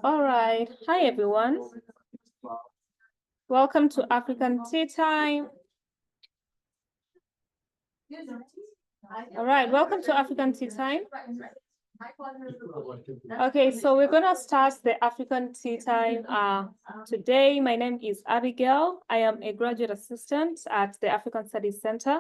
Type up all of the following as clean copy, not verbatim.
All right. Hi, everyone. Welcome to African Tea Time. All right. Welcome to African Tea Time. Okay, so we're going to start the African Tea Time today. My name is Abigail. I am a graduate assistant at the African Studies Center.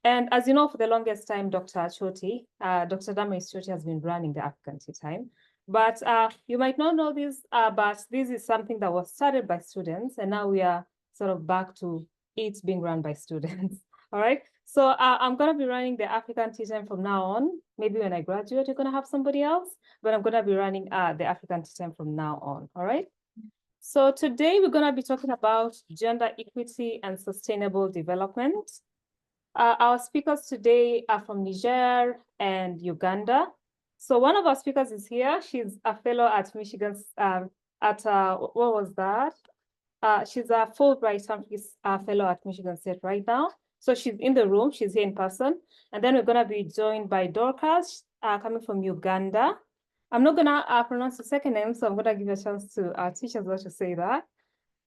And as you know, for the longest time, Dr. Damaris Choti has been running the African Tea Time. But you might not know this, but this is something that was started by students, and now we are sort of back to it being run by students. All right. So I'm going to be running the African Tea Time from now on. Maybe when I graduate, you're going to have somebody else, but I'm going to be running the African Tea Time from now on. All right. So today we're going to be talking about gender equity and sustainable development. Our speakers today are from Niger and Uganda. So one of our speakers is here. She's a fellow at Michigan, what was that? She's a Fulbright Humphrey Fellow at Michigan State right now. So she's in the room, she's here in person. And then we're gonna be joined by Dorcas, coming from Uganda. I'm not gonna pronounce the second name, so I'm gonna give you a chance to teach us how to say that.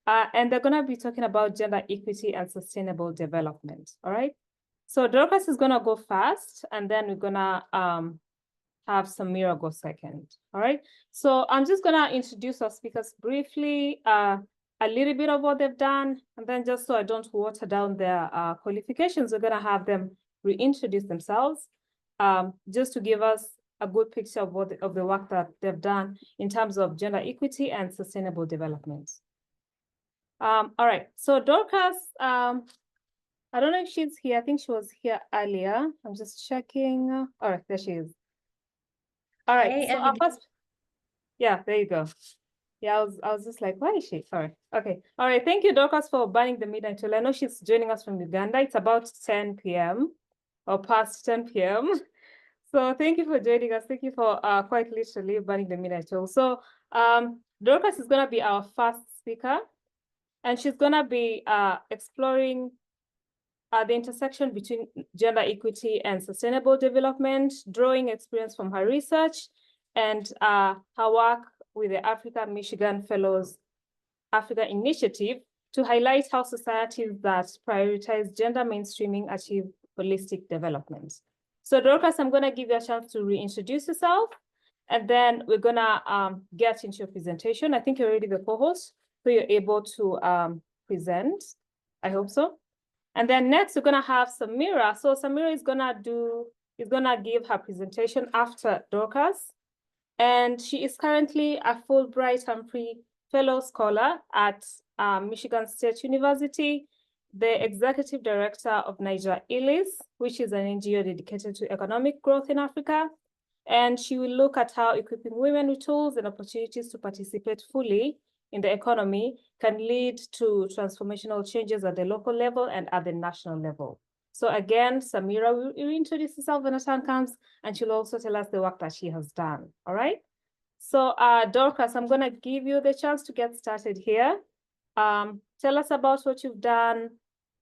And they're gonna be talking about gender equity and sustainable development, all right? So Dorcas is gonna go first, and then we're gonna have Samira go second, all right? So I'm just gonna introduce our speakers briefly, a little bit of what they've done, and then just so I don't water down their qualifications, we're gonna have them reintroduce themselves, just to give us a good picture of the work that they've done in terms of gender equity and sustainable development. All right, so Dorcas, I don't know if she's here. I think she was here earlier. I'm just checking. All right, there she is. All right, Hey, so our first, yeah, there you go. Yeah, I was just like, why is she? All right, okay. All right, thank you, Dorcas, for banning the midnight tool. I know she's joining us from Uganda. It's about 10 p.m. or past 10 p.m. So thank you for joining us. Thank you for quite literally banning the midnight tool. So Dorcas is gonna be our first speaker, and she's gonna be exploring the intersection between gender equity and sustainable development, drawing experience from her research and her work with the Africa Michigan Fellows Africa Initiative to highlight how societies that prioritize gender mainstreaming achieve holistic development. So Dorcas, I'm gonna give you a chance to reintroduce yourself, and then we're gonna get into your presentation. I think you're already the co-host, so you're able to present. I hope so. And then next, we're gonna have Samira. So Samira is gonna give her presentation after Dorcas. And she is currently a Fulbright Humphrey Fellow Scholar at Michigan State University, the Executive Director of NIGERIELLES, which is an NGO dedicated to economic growth in Africa. And she will look at how equipping women with tools and opportunities to participate fully in the economy can lead to transformational changes at the local level and at the national level. So again, Samira will introduce herself when the time comes, and she'll also tell us the work that she has done, all right? So Dorcas, I'm gonna give you the chance to get started here. Tell us about what you've done,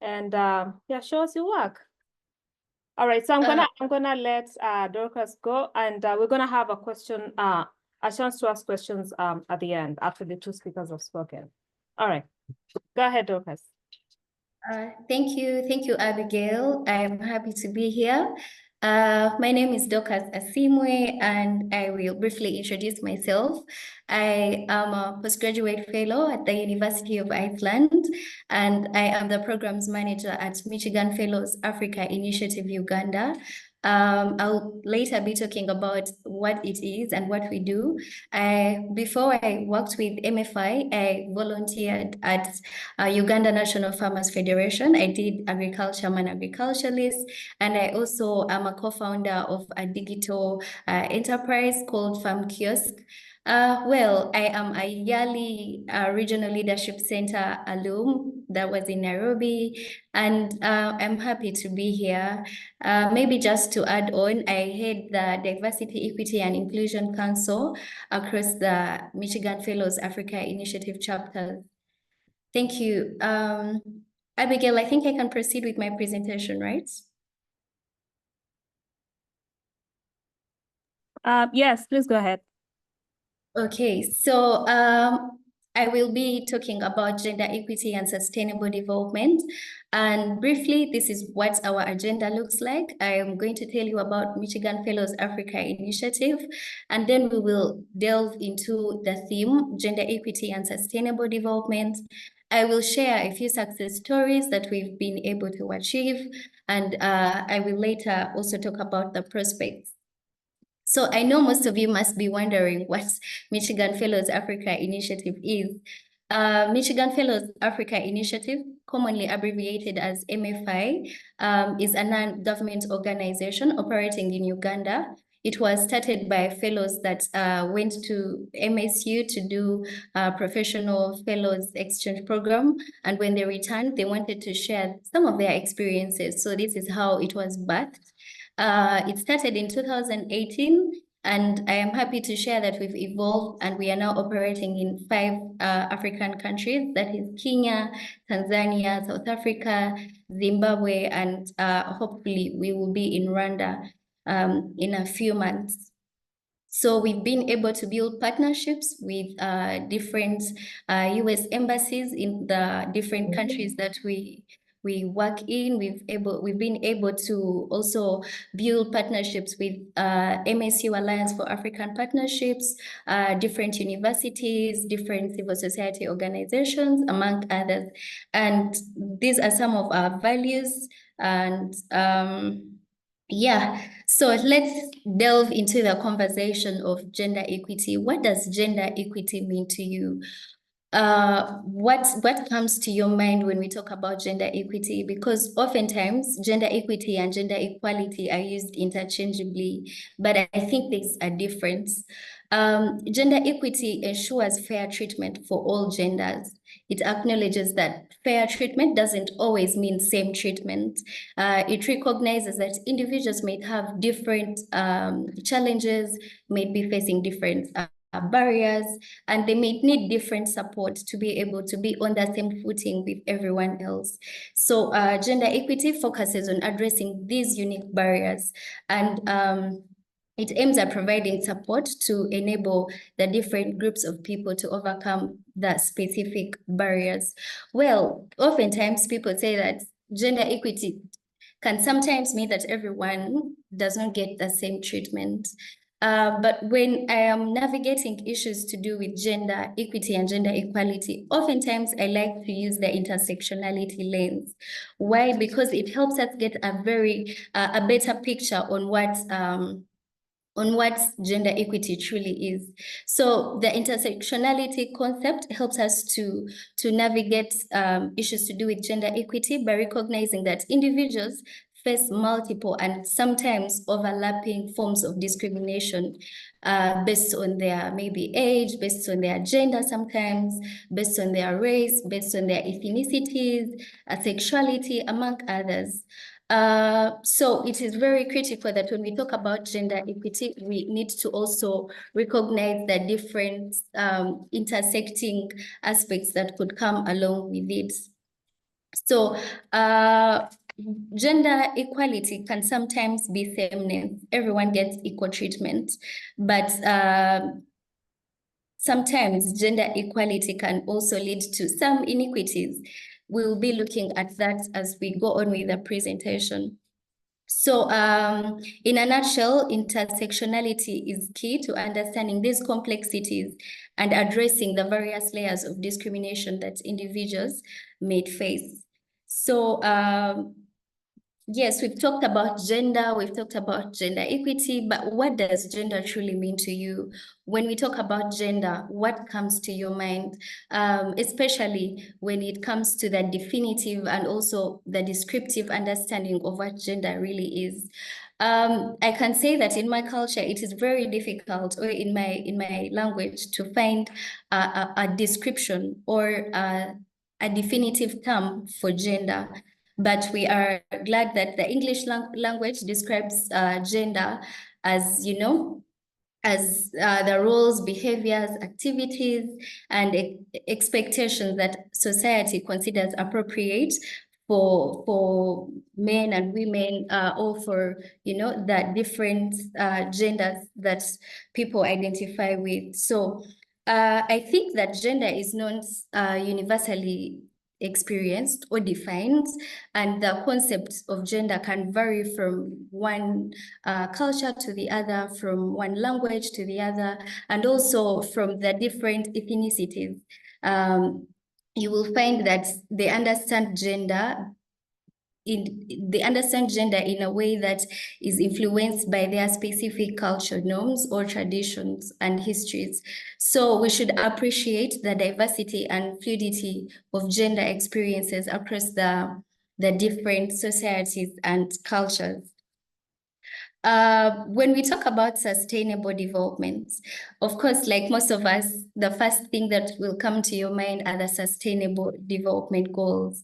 and yeah, show us your work. All right, so I'm gonna let Dorcas go, and we're gonna have a chance to ask questions at the end after the two speakers have spoken. All right, go ahead, Dorcas. Thank you, Abigail. I'm happy to be here. My name is Dorcas Asimwe, and I will briefly introduce myself. I am a postgraduate fellow at the University of Iceland, and I am the programs manager at Michigan Fellows Africa Initiative Uganda. I'll later be talking about what it is and what we do. Before I worked with MFI, I volunteered at Uganda National Farmers Federation. I did agriculture, I'm an agriculturalist, and I also am a co-founder of a digital enterprise called Farm Kiosk. Well, I am a yearly Regional Leadership Center alum that was in Nairobi, and I'm happy to be here. Maybe just to add on, I head the Diversity, Equity, and Inclusion Council across the Michigan Fellows Africa Initiative chapters. Thank you. Abigail, I think I can proceed with my presentation, right? Yes, please go ahead. Okay, so I will be talking about gender equity and sustainable development. And briefly, this is what our agenda looks like. I am going to tell you about Michigan Fellows Africa Initiative, and then we will delve into the theme, gender equity and sustainable development. I will share a few success stories that we've been able to achieve, and I will later also talk about the prospects. So I know most of you must be wondering what Michigan Fellows Africa Initiative is. Michigan Fellows Africa Initiative, commonly abbreviated as MFI, is a non-government organization operating in Uganda. It was started by fellows that went to MSU to do a professional fellows exchange program. And when they returned, they wanted to share some of their experiences. So this is how it was birthed. It started in 2018, and I am happy to share that we've evolved and we are now operating in 5 African countries, that is Kenya, Tanzania, South Africa, Zimbabwe, and hopefully we will be in Rwanda in a few months. So we've been able to build partnerships with different US embassies in the different countries that we work in. We've been able to also build partnerships with MSU Alliance for African Partnerships, different universities, different civil society organizations, among others. And these are some of our values. And yeah, so let's delve into the conversation of gender equity. What does gender equity mean to you? What comes to your mind when we talk about gender equity? Because oftentimes gender equity and gender equality are used interchangeably, but I think there's a difference. Gender equity ensures fair treatment for all genders. It acknowledges that fair treatment doesn't always mean same treatment. It recognizes that individuals might have different challenges, may be facing different barriers, and they may need different support to be able to be on the same footing with everyone else. So gender equity focuses on addressing these unique barriers, and it aims at providing support to enable the different groups of people to overcome the specific barriers. Well, oftentimes people say that gender equity can sometimes mean that everyone does not get the same treatment. But when I am navigating issues to do with gender equity and gender equality, oftentimes I like to use the intersectionality lens. Why? Because it helps us get a better picture on what gender equity truly is. So the intersectionality concept helps us to navigate issues to do with gender equity by recognizing that individuals face multiple and sometimes overlapping forms of discrimination based on their maybe age, based on their gender sometimes, based on their race, based on their ethnicities, sexuality, among others. So it is very critical that when we talk about gender equity, we need to also recognize the different intersecting aspects that could come along with it. So gender equality can sometimes be sameness. Everyone gets equal treatment, but sometimes gender equality can also lead to some inequities. We'll be looking at that as we go on with the presentation. So in a nutshell, intersectionality is key to understanding these complexities and addressing the various layers of discrimination that individuals may face. So yes, we've talked about gender, we've talked about gender equity, but what does gender truly mean to you? When we talk about gender, what comes to your mind, especially when it comes to the definitive and also the descriptive understanding of what gender really is? I can say that in my culture, it is very difficult, or in my language, to find a description or a definitive term for gender. But we are glad that the English language describes gender as, as the roles, behaviors, activities, and expectations that society considers appropriate for men and women, or for, you know, the different genders that people identify with. So I think that gender is not universally experienced or defined, and the concept of gender can vary from one culture to the other, from one language to the other, and also from the different ethnicities. You will find that they understand gender in a way that is influenced by their specific cultural norms or traditions and histories. So we should appreciate the diversity and fluidity of gender experiences across the different societies and cultures. When we talk about sustainable development, of course, like most of us, the first thing that will come to your mind are the sustainable development goals.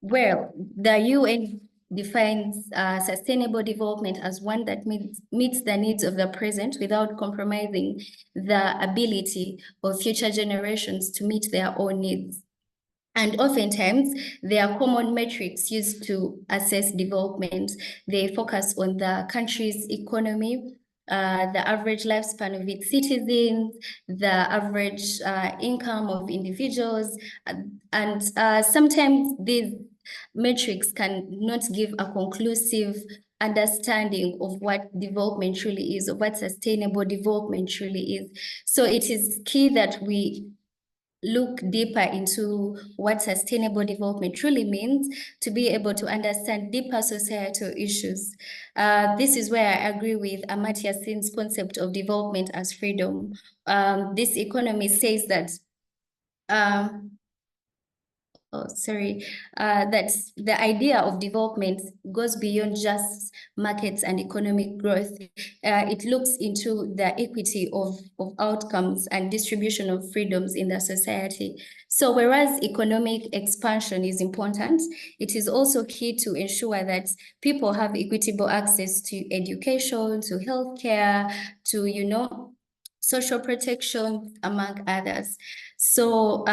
Well, the UN defines sustainable development as one that meets the needs of the present without compromising the ability of future generations to meet their own needs. And oftentimes, there are common metrics used to assess development. They focus on the country's economy, the average lifespan of its citizens, the average income of individuals, and sometimes these metrics can not give a conclusive understanding of what development truly is, of what sustainable development truly is. So it is key that we look deeper into what sustainable development truly means to be able to understand deeper societal issues. This is where I agree with Amartya Sen's concept of development as freedom. This economy says that that the idea of development goes beyond just markets and economic growth. It looks into the equity of outcomes and distribution of freedoms in the society. So whereas economic expansion is important, it is also key to ensure that people have equitable access to education, to healthcare, to, you know, social protection, among others. So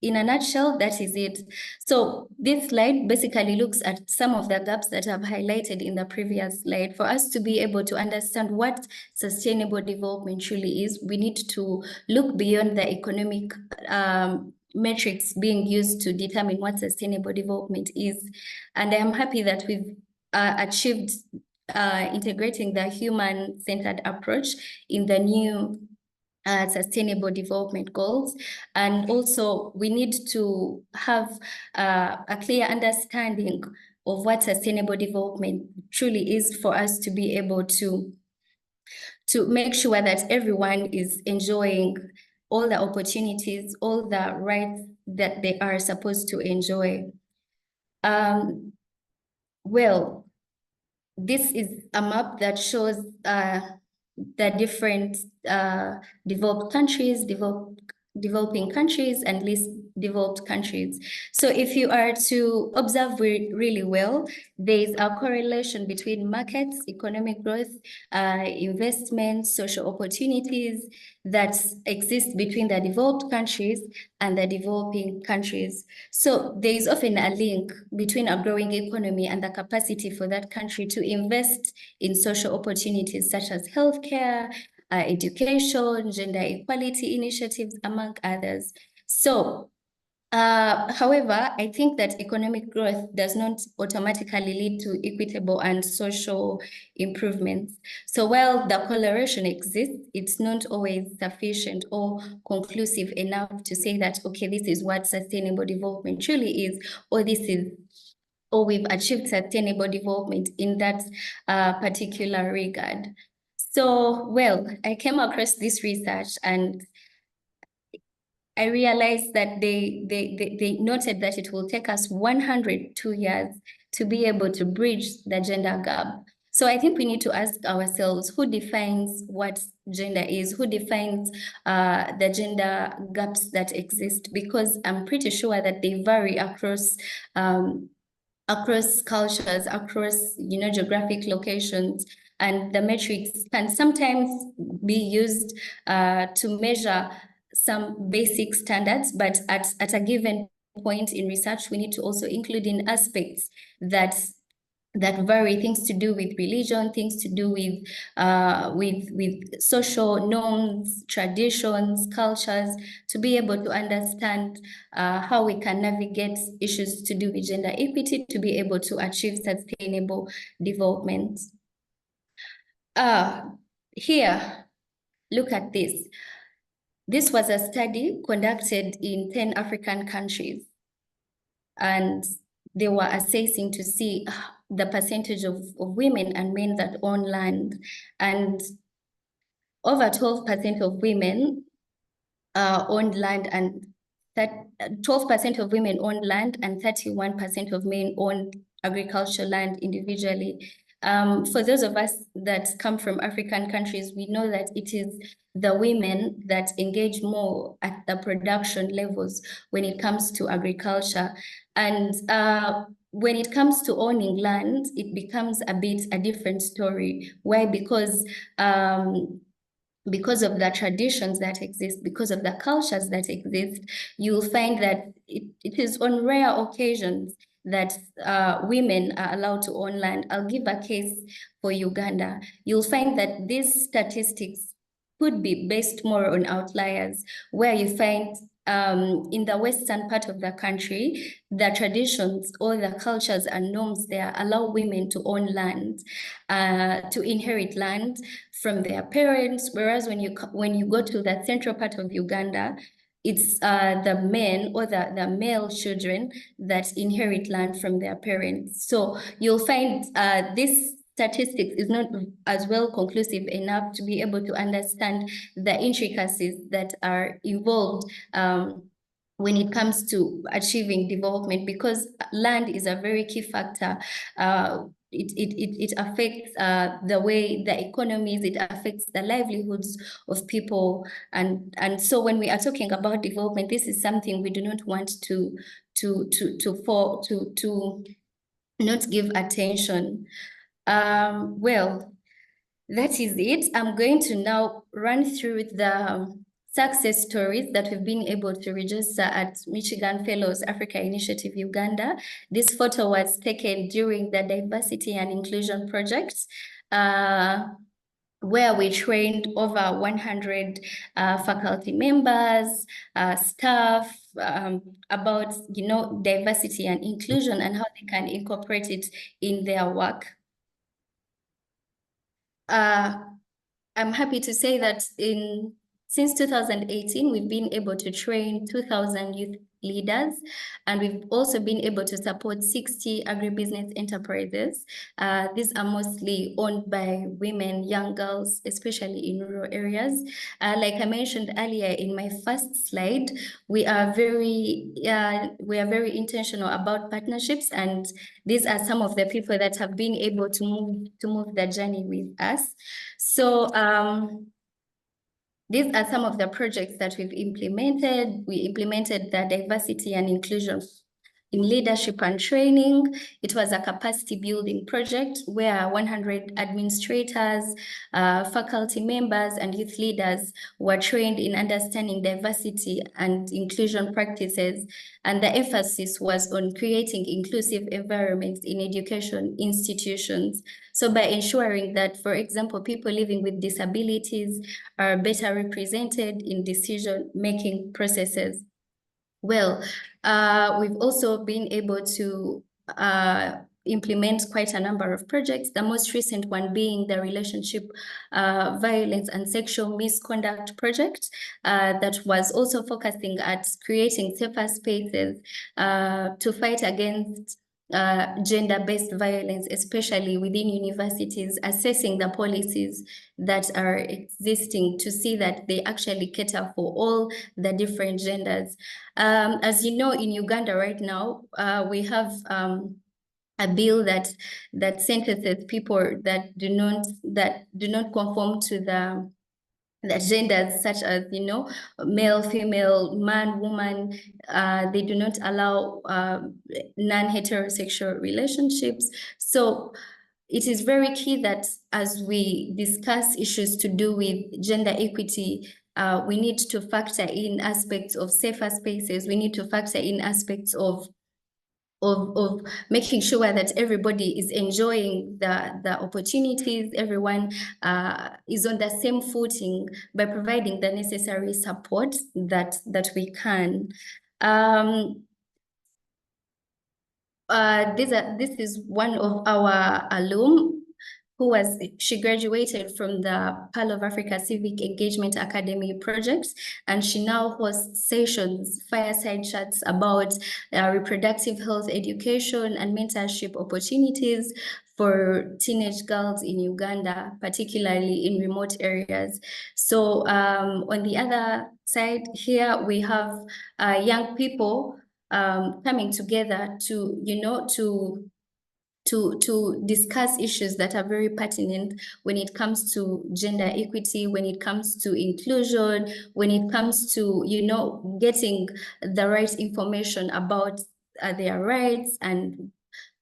in a nutshell, that is it. So this slide basically looks at some of the gaps that I've highlighted in the previous slide. For us to be able to understand what sustainable development truly is, we need to look beyond the economic metrics being used to determine what sustainable development is. And I am happy that we've achieved integrating the human-centered approach in the new sustainable development goals. And also we need to have a clear understanding of what sustainable development truly is for us to be able to make sure that everyone is enjoying all the opportunities, all the rights that they are supposed to enjoy. Well, this is a map that shows the different developed countries, developing countries, and least developed countries. So if you are to observe really well, there is a correlation between markets, economic growth, investment, social opportunities that exist between the developed countries and the developing countries. So there is often a link between a growing economy and the capacity for that country to invest in social opportunities such as healthcare, education, gender equality initiatives, among others. So, however, I think that economic growth does not automatically lead to equitable and social improvements. So while the correlation exists, it's not always sufficient or conclusive enough to say that, okay, this is what sustainable development truly is, or this is, or we've achieved sustainable development in that particular regard. So, well, I came across this research and I realized that they noted that it will take us 102 years to be able to bridge the gender gap. So I think we need to ask ourselves, who defines what gender is? Who defines the gender gaps that exist? Because I'm pretty sure that they vary across cultures, across, you know, geographic locations, and the metrics can sometimes be used to measure some basic standards, but at a given point in research, we need to also include in aspects that vary, things to do with religion, things to do with social norms, traditions, cultures, to be able to understand how we can navigate issues to do with gender equity to be able to achieve sustainable development. Here, look at this. This was a study conducted in 10 African countries, and they were assessing to see the percentage of women and men that own land. And over 12% of women owned land, and that 12% of women owned land, and 31% of men owned agricultural land individually. For those of us that come from African countries, we know that it is the women that engage more at the production levels when it comes to agriculture. And when it comes to owning land, it becomes a bit a different story. Why? Because of the traditions that exist, because of the cultures that exist, you'll find that it is on rare occasions that women are allowed to own land. I'll give a case for Uganda. You'll find that these statistics could be based more on outliers, where you find in the western part of the country, the traditions or the cultures and norms there allow women to own land, to inherit land from their parents, whereas when you go to the central part of Uganda, it's the men or the male children that inherit land from their parents. So you'll find this statistics is not as well conclusive enough to be able to understand the intricacies that are involved when it comes to achieving development, because land is a very key factor. It affects the way the economies, it affects the livelihoods of people. And so when we are talking about development, this is something we do not want to not give attention. Well, that is it. I'm going to now run through the success stories that we've been able to register at Michigan Fellows Africa Initiative Uganda. This photo was taken during the Diversity and Inclusion Project, where we trained over 100 faculty members, staff, about diversity and inclusion and how they can incorporate it in their work. I'm happy to say that since 2018, we've been able to train 2,000 youth leaders, and we've also been able to support 60 agribusiness enterprises. These are mostly owned by women, young girls, especially in rural areas. Like I mentioned earlier in my first slide, we are very intentional about partnerships, and these are some of the people that have been able to move the journey with us. So these are some of the projects that we've implemented. We implemented the diversity and inclusion in leadership and training. It was a capacity building project where 100 administrators, faculty members, and youth leaders were trained in understanding diversity and inclusion practices. And the emphasis was on creating inclusive environments in education institutions. So by ensuring that, for example, people living with disabilities are better represented in decision-making processes. Well, we've also been able to implement quite a number of projects, the most recent one being the relationship violence and sexual misconduct project that was also focusing at creating safer spaces to fight against gender-based violence, especially within universities, assessing the policies that are existing to see that they actually cater for all the different genders. As you know, in Uganda right now, we have a bill that sentences people that do not conform to the genders, such as male, female, man, woman. They do not allow non-heterosexual relationships. So it is very key that as we discuss issues to do with gender equity, we need to factor in aspects of safer spaces. We need to factor in aspects of making sure that everybody is enjoying the opportunities, everyone is on the same footing by providing the necessary support that we can. This is one of our alum she graduated from the Pearl of Africa Civic Engagement Academy projects, and she now hosts sessions, fireside chats about reproductive health education and mentorship opportunities for teenage girls in Uganda, particularly in remote areas. So on the other side here, we have young people coming together to discuss issues that are very pertinent when it comes to gender equity, when it comes to inclusion, when it comes to, getting the right information about their rights and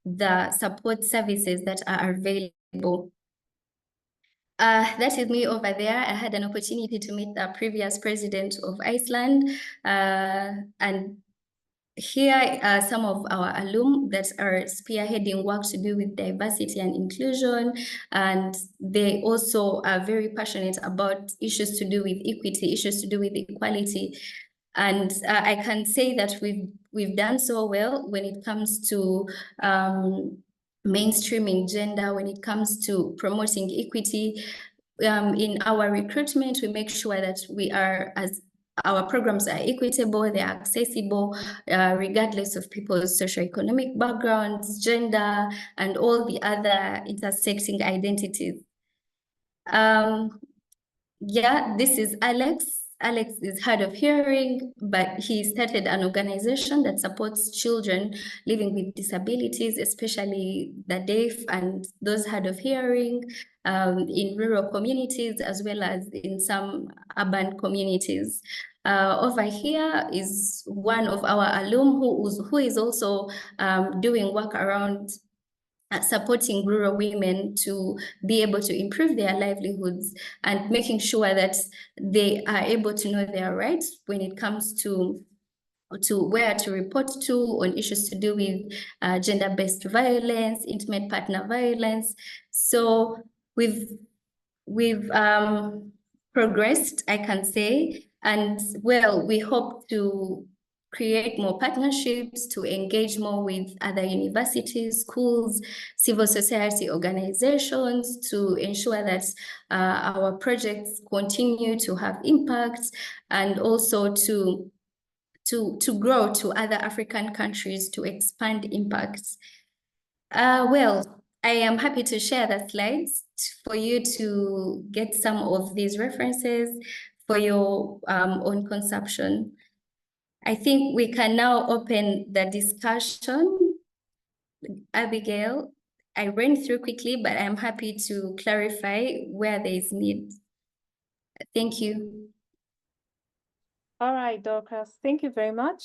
the support services that are available. That is me over there. I had an opportunity to meet the previous president of Iceland, and here are some of our alum that are spearheading work to do with diversity and inclusion, and they also are very passionate about issues to do with equity, issues to do with equality. And I can say that we've done so well when it comes to mainstreaming gender, when it comes to promoting equity. In our recruitment, we make sure that our programs are equitable, they are accessible, regardless of people's socioeconomic backgrounds, gender, and all the other intersecting identities. Yeah, this is Alex. Alex is hard of hearing, but he started an organization that supports children living with disabilities, especially the deaf and those hard of hearing, in rural communities as well as in some urban communities. Over here is one of our alum who is also doing work around supporting rural women to be able to improve their livelihoods and making sure that they are able to know their rights when it comes to where to report to on issues to do with gender-based violence, intimate partner violence. So we've progressed, I can say, and well, we hope to create more partnerships, to engage more with other universities, schools, civil society organizations, to ensure that our projects continue to have impact, and also to grow to other African countries to expand impacts. Well, I am happy to share the slides for you to get some of these references for your own consumption. I think we can now open the discussion. Abigail, I ran through quickly, but I'm happy to clarify where there is need. Thank you. All right, Dorcas, thank you very much.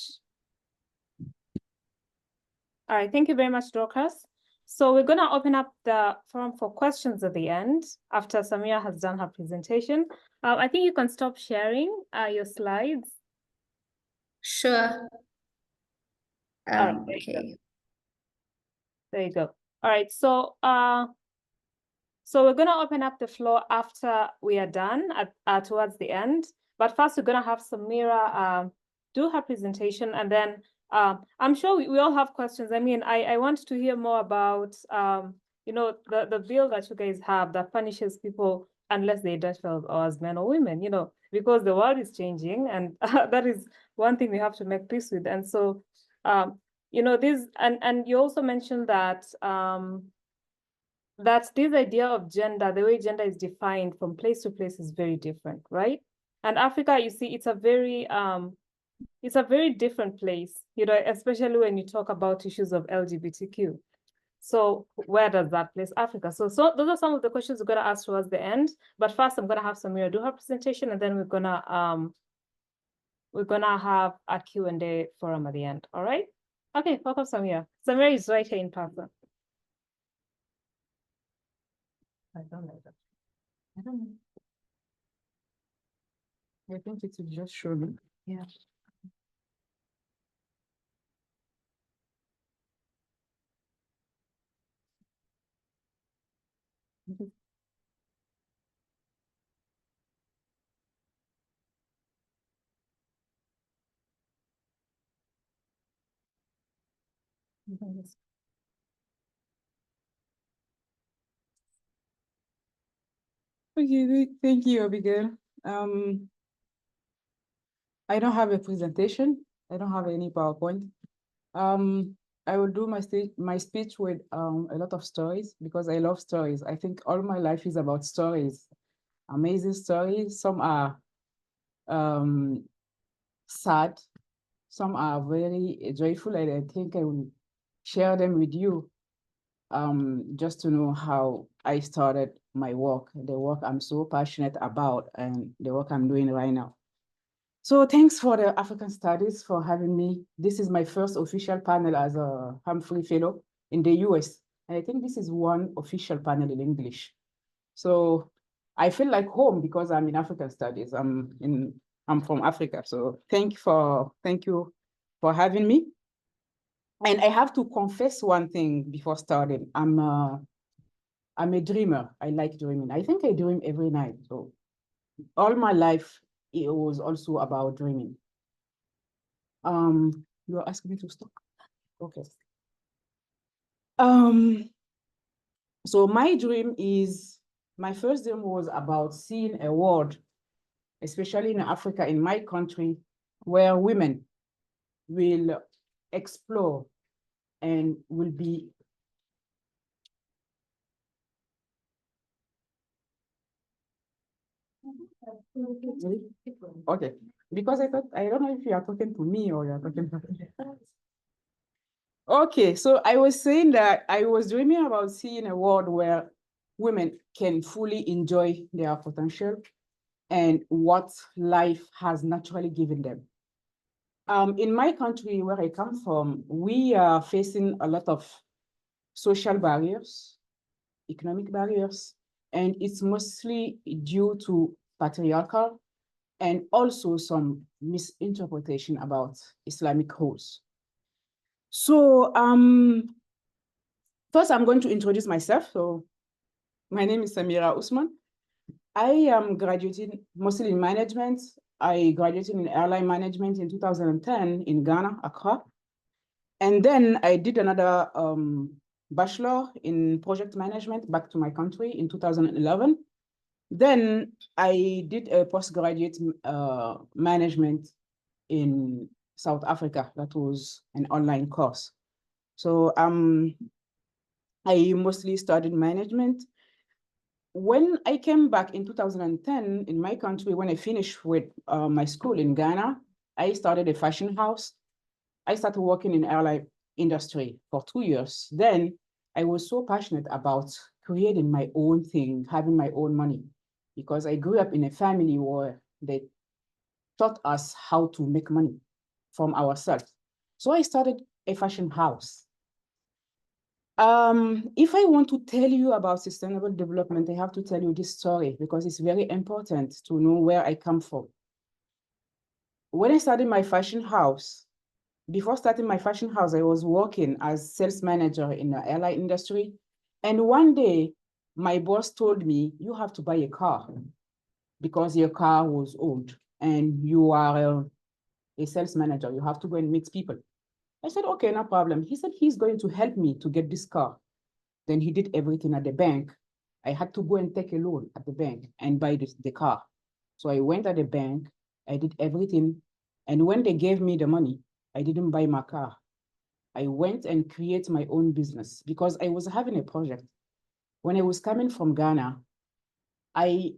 All right, thank you very much, Dorcas. So we're going to open up the forum for questions at the end after Samira has done her presentation. I think you can stop sharing your slides. Sure. All right, okay. There you go. All right, so we're going to open up the floor after we are done towards the end. But first, we're going to have Samira do her presentation, and then I'm sure we all have questions. I mean, I want to hear more about, the bill that you guys have that punishes people unless they identify as men or women, because the world is changing, and that is one thing we have to make peace with. And so, this, and you also mentioned that that this idea of gender, the way gender is defined from place to place is very different, right? And Africa, you see, it's a very different place, especially when you talk about issues of LGBTQ. So where does that place Africa? So those are some of the questions we're gonna ask towards the end. But first, I'm gonna have Samira do her presentation, and then we're gonna have a Q&A forum at the end. All right? Okay, welcome, Samira. Samira is right here in person. I don't know. I think it will just show me. Yeah. Okay, thank you, Abigail. I don't have a presentation. I don't have any PowerPoint. I will do my speech with a lot of stories because I love stories. I think all my life is about stories, amazing stories. Some are sad, some are very joyful, and I think I will share them with you just to know how I started my work, the work I'm so passionate about, and the work I'm doing right now. So thanks for the African Studies for having me. This is my first official panel as a Humphrey Fellow in the US. And I think this is one official panel in English. So I feel like home because I'm in African Studies. I'm from Africa. So thank you for having me. And I have to confess one thing before starting. I'm a dreamer. I like dreaming. I think I dream every night. So all my life, it was also about dreaming. You're asking me to stop. Okay. So my first dream was about seeing a world, especially in Africa, in my country, where women will explore and will be okay. Because I don't know if you are talking to me or you're talking to Okay, so I was saying that I was dreaming about seeing a world where women can fully enjoy their potential and what life has naturally given them. In my country, where I come from, we are facing a lot of social barriers, economic barriers, and it's mostly due to patriarchal and also some misinterpretation about Islamic rules. So first I'm going to introduce myself. So my name is Samira Ousmane. I am graduating mostly in management. I graduated in airline management in 2010 in Ghana, Accra. And then I did another bachelor in project management back to my country in 2011. Then I did a postgraduate management in South Africa. That was an online course. So I mostly studied management. When I came back in 2010 in my country, when I finished with my school in Ghana, I started a fashion house. I started working in airline industry for 2 years. Then I was so passionate about creating my own thing, having my own money, because I grew up in a family where they taught us how to make money from ourselves. So I started a fashion house. If I want to tell you about sustainable development, I have to tell you this story because it's very important to know where I come from. When I started my fashion house, before starting my fashion house, I was working as sales manager in the airline industry. And one day, my boss told me, you have to buy a car because your car was old and you are a sales manager. You have to go and meet people. I said, okay, no problem. He said he's going to help me to get this car. Then he did everything at the bank. I had to go and take a loan at the bank and buy the car. So I went at the bank, I did everything. And when they gave me the money, I didn't buy my car. I went and create my own business because I was having a project. When I was coming from Ghana, I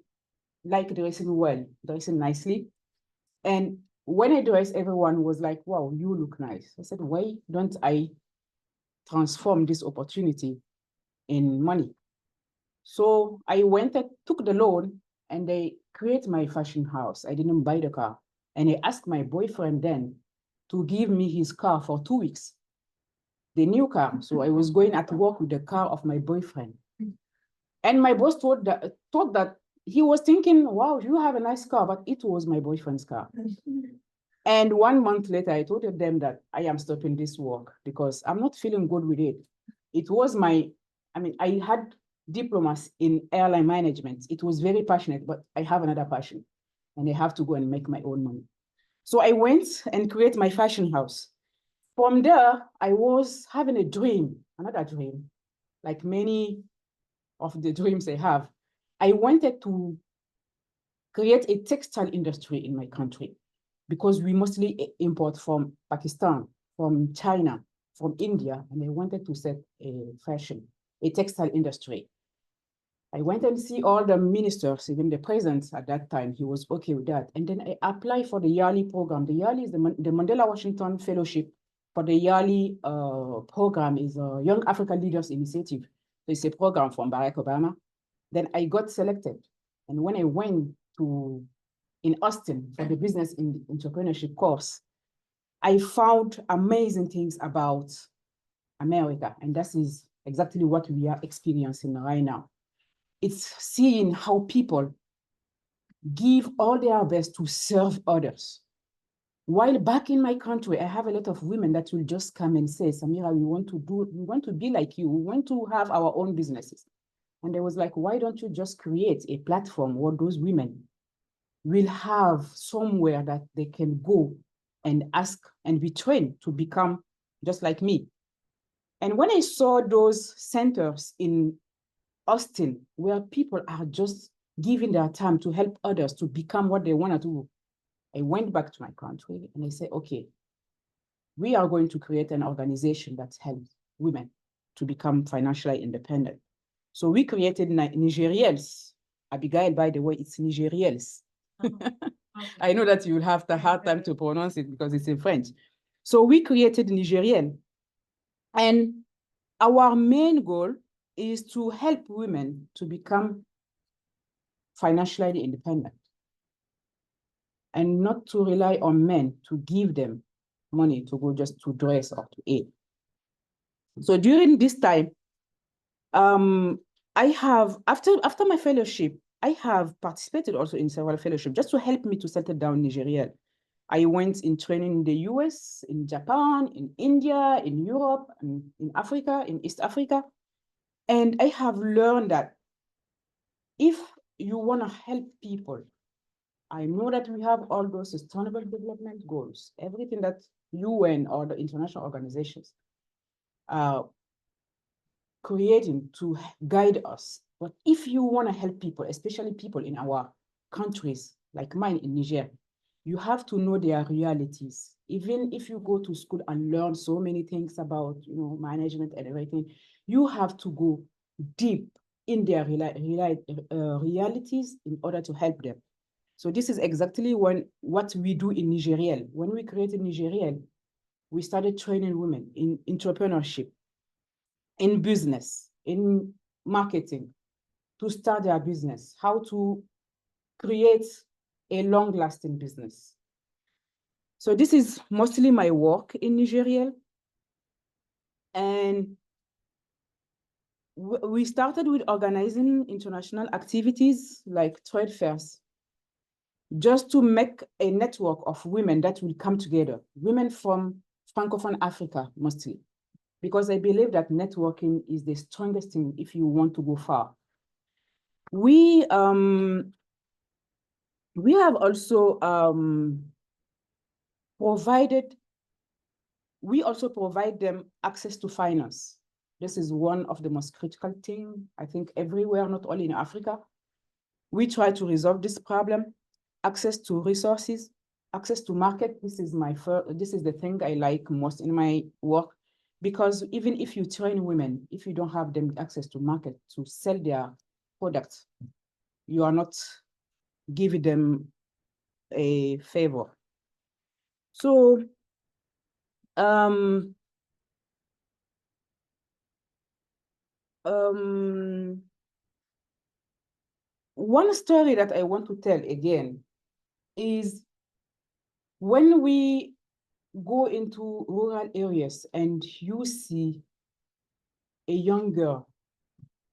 like dressing well, dressing nicely. And when I dress, everyone was like, wow, you look nice. I said, why don't I transform this opportunity in money? So I went and took the loan and I create my fashion house. I didn't buy the car. And I asked my boyfriend then to give me his car for 2 weeks, the new car. So I was going at work with the car of my boyfriend. And my boss thought that he was thinking, wow, you have a nice car, but it was my boyfriend's car. And 1 month later, I told them that I am stopping this work because I'm not feeling good with it. It was I had diplomas in airline management. It was very passionate, but I have another passion and I have to go and make my own money. So I went and created my fashion house. From there, I was having a dream, another dream, like many of the dreams I have. I wanted to create a textile industry in my country because we mostly import from Pakistan, from China, from India, and I wanted to set a textile industry. I went and see all the ministers, even the president at that time, he was okay with that. And then I applied for the yearly program. The yearly is the Mandela Washington Fellowship. For the yearly program is a Young African Leaders Initiative. So it's a program from Barack Obama. Then I got selected. And when I went in Austin for the business in entrepreneurship course, I found amazing things about America. And that is exactly what we are experiencing right now. It's seeing how people give all their best to serve others. While back in my country, I have a lot of women that will just come and say, Samira, we want to be like you. We want to have our own businesses. And I was like, why don't you just create a platform where those women will have somewhere that they can go and ask and be trained to become just like me. And when I saw those centers in Austin, where people are just giving their time to help others to become what they want to do, I went back to my country and I said, okay, we are going to create an organization that helps women to become financially independent. So we created NIGERIELLES. Abigail, by the way, it's NIGERIELLES. I know that you will have the hard time to pronounce it because it's in French. So we created NIGERIELLES. And our main goal is to help women to become financially independent and not to rely on men to give them money to go just to dress or to eat. So during this time, I have, after my fellowship, I have participated also in several fellowships just to help me to settle down Nigeria. I went in training in the US, in Japan, in India, in Europe, and in Africa, in East Africa. And I have learned that if you want to help people, I know that we have all those sustainable development goals, everything that UN or the international organizations are creating to guide us. But if you want to help people, especially people in our countries, like mine in Niger, you have to know their realities. Even if you go to school and learn so many things about, management and everything, you have to go deep in their realities in order to help them. So this is exactly what we do in Nigeriel. When we created Nigeriel, we started training women in entrepreneurship, in business, in marketing, to start their business, how to create a long-lasting business. So this is mostly my work in Nigeria. And we started with organizing international activities like trade fairs, just to make a network of women that will come together, women from Francophone Africa mostly, because I believe that networking is the strongest thing if you want to go far. We have also provide them access to finance. This is one of the most critical things, I think, everywhere, not only in Africa. We try to resolve this problem. Access to resources, access to market. This is the thing I like most in my work, because even if you train women, if you don't have them access to market to sell their products, you are not giving them a favor. So one story that I want to tell again is when we go into rural areas and you see a young girl,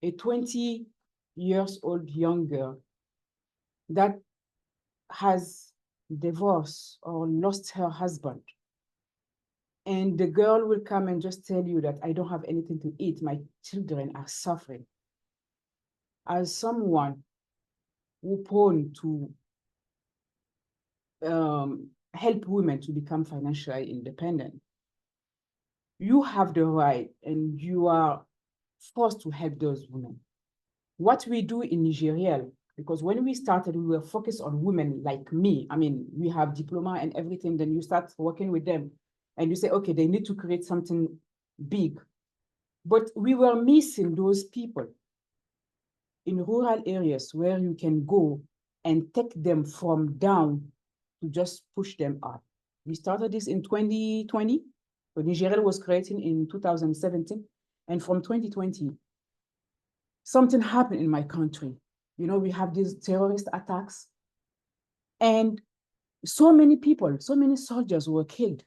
a 20 years old young girl, that has divorced or lost her husband. And the girl will come and just tell you that I don't have anything to eat. My children are suffering. As someone who prone to help women to become financially independent, you have the right and you are forced to help those women. What we do in Nigeria, because when we started, we were focused on women like me. I mean, we have diploma and everything, then you start working with them and you say, okay, they need to create something big. But we were missing those people in rural areas where you can go and take them from down to just push them up. We started this in 2020, but Nigeria was created in 2017. And from 2020, something happened in my country. You know, we have these terrorist attacks and so many people, so many soldiers were killed.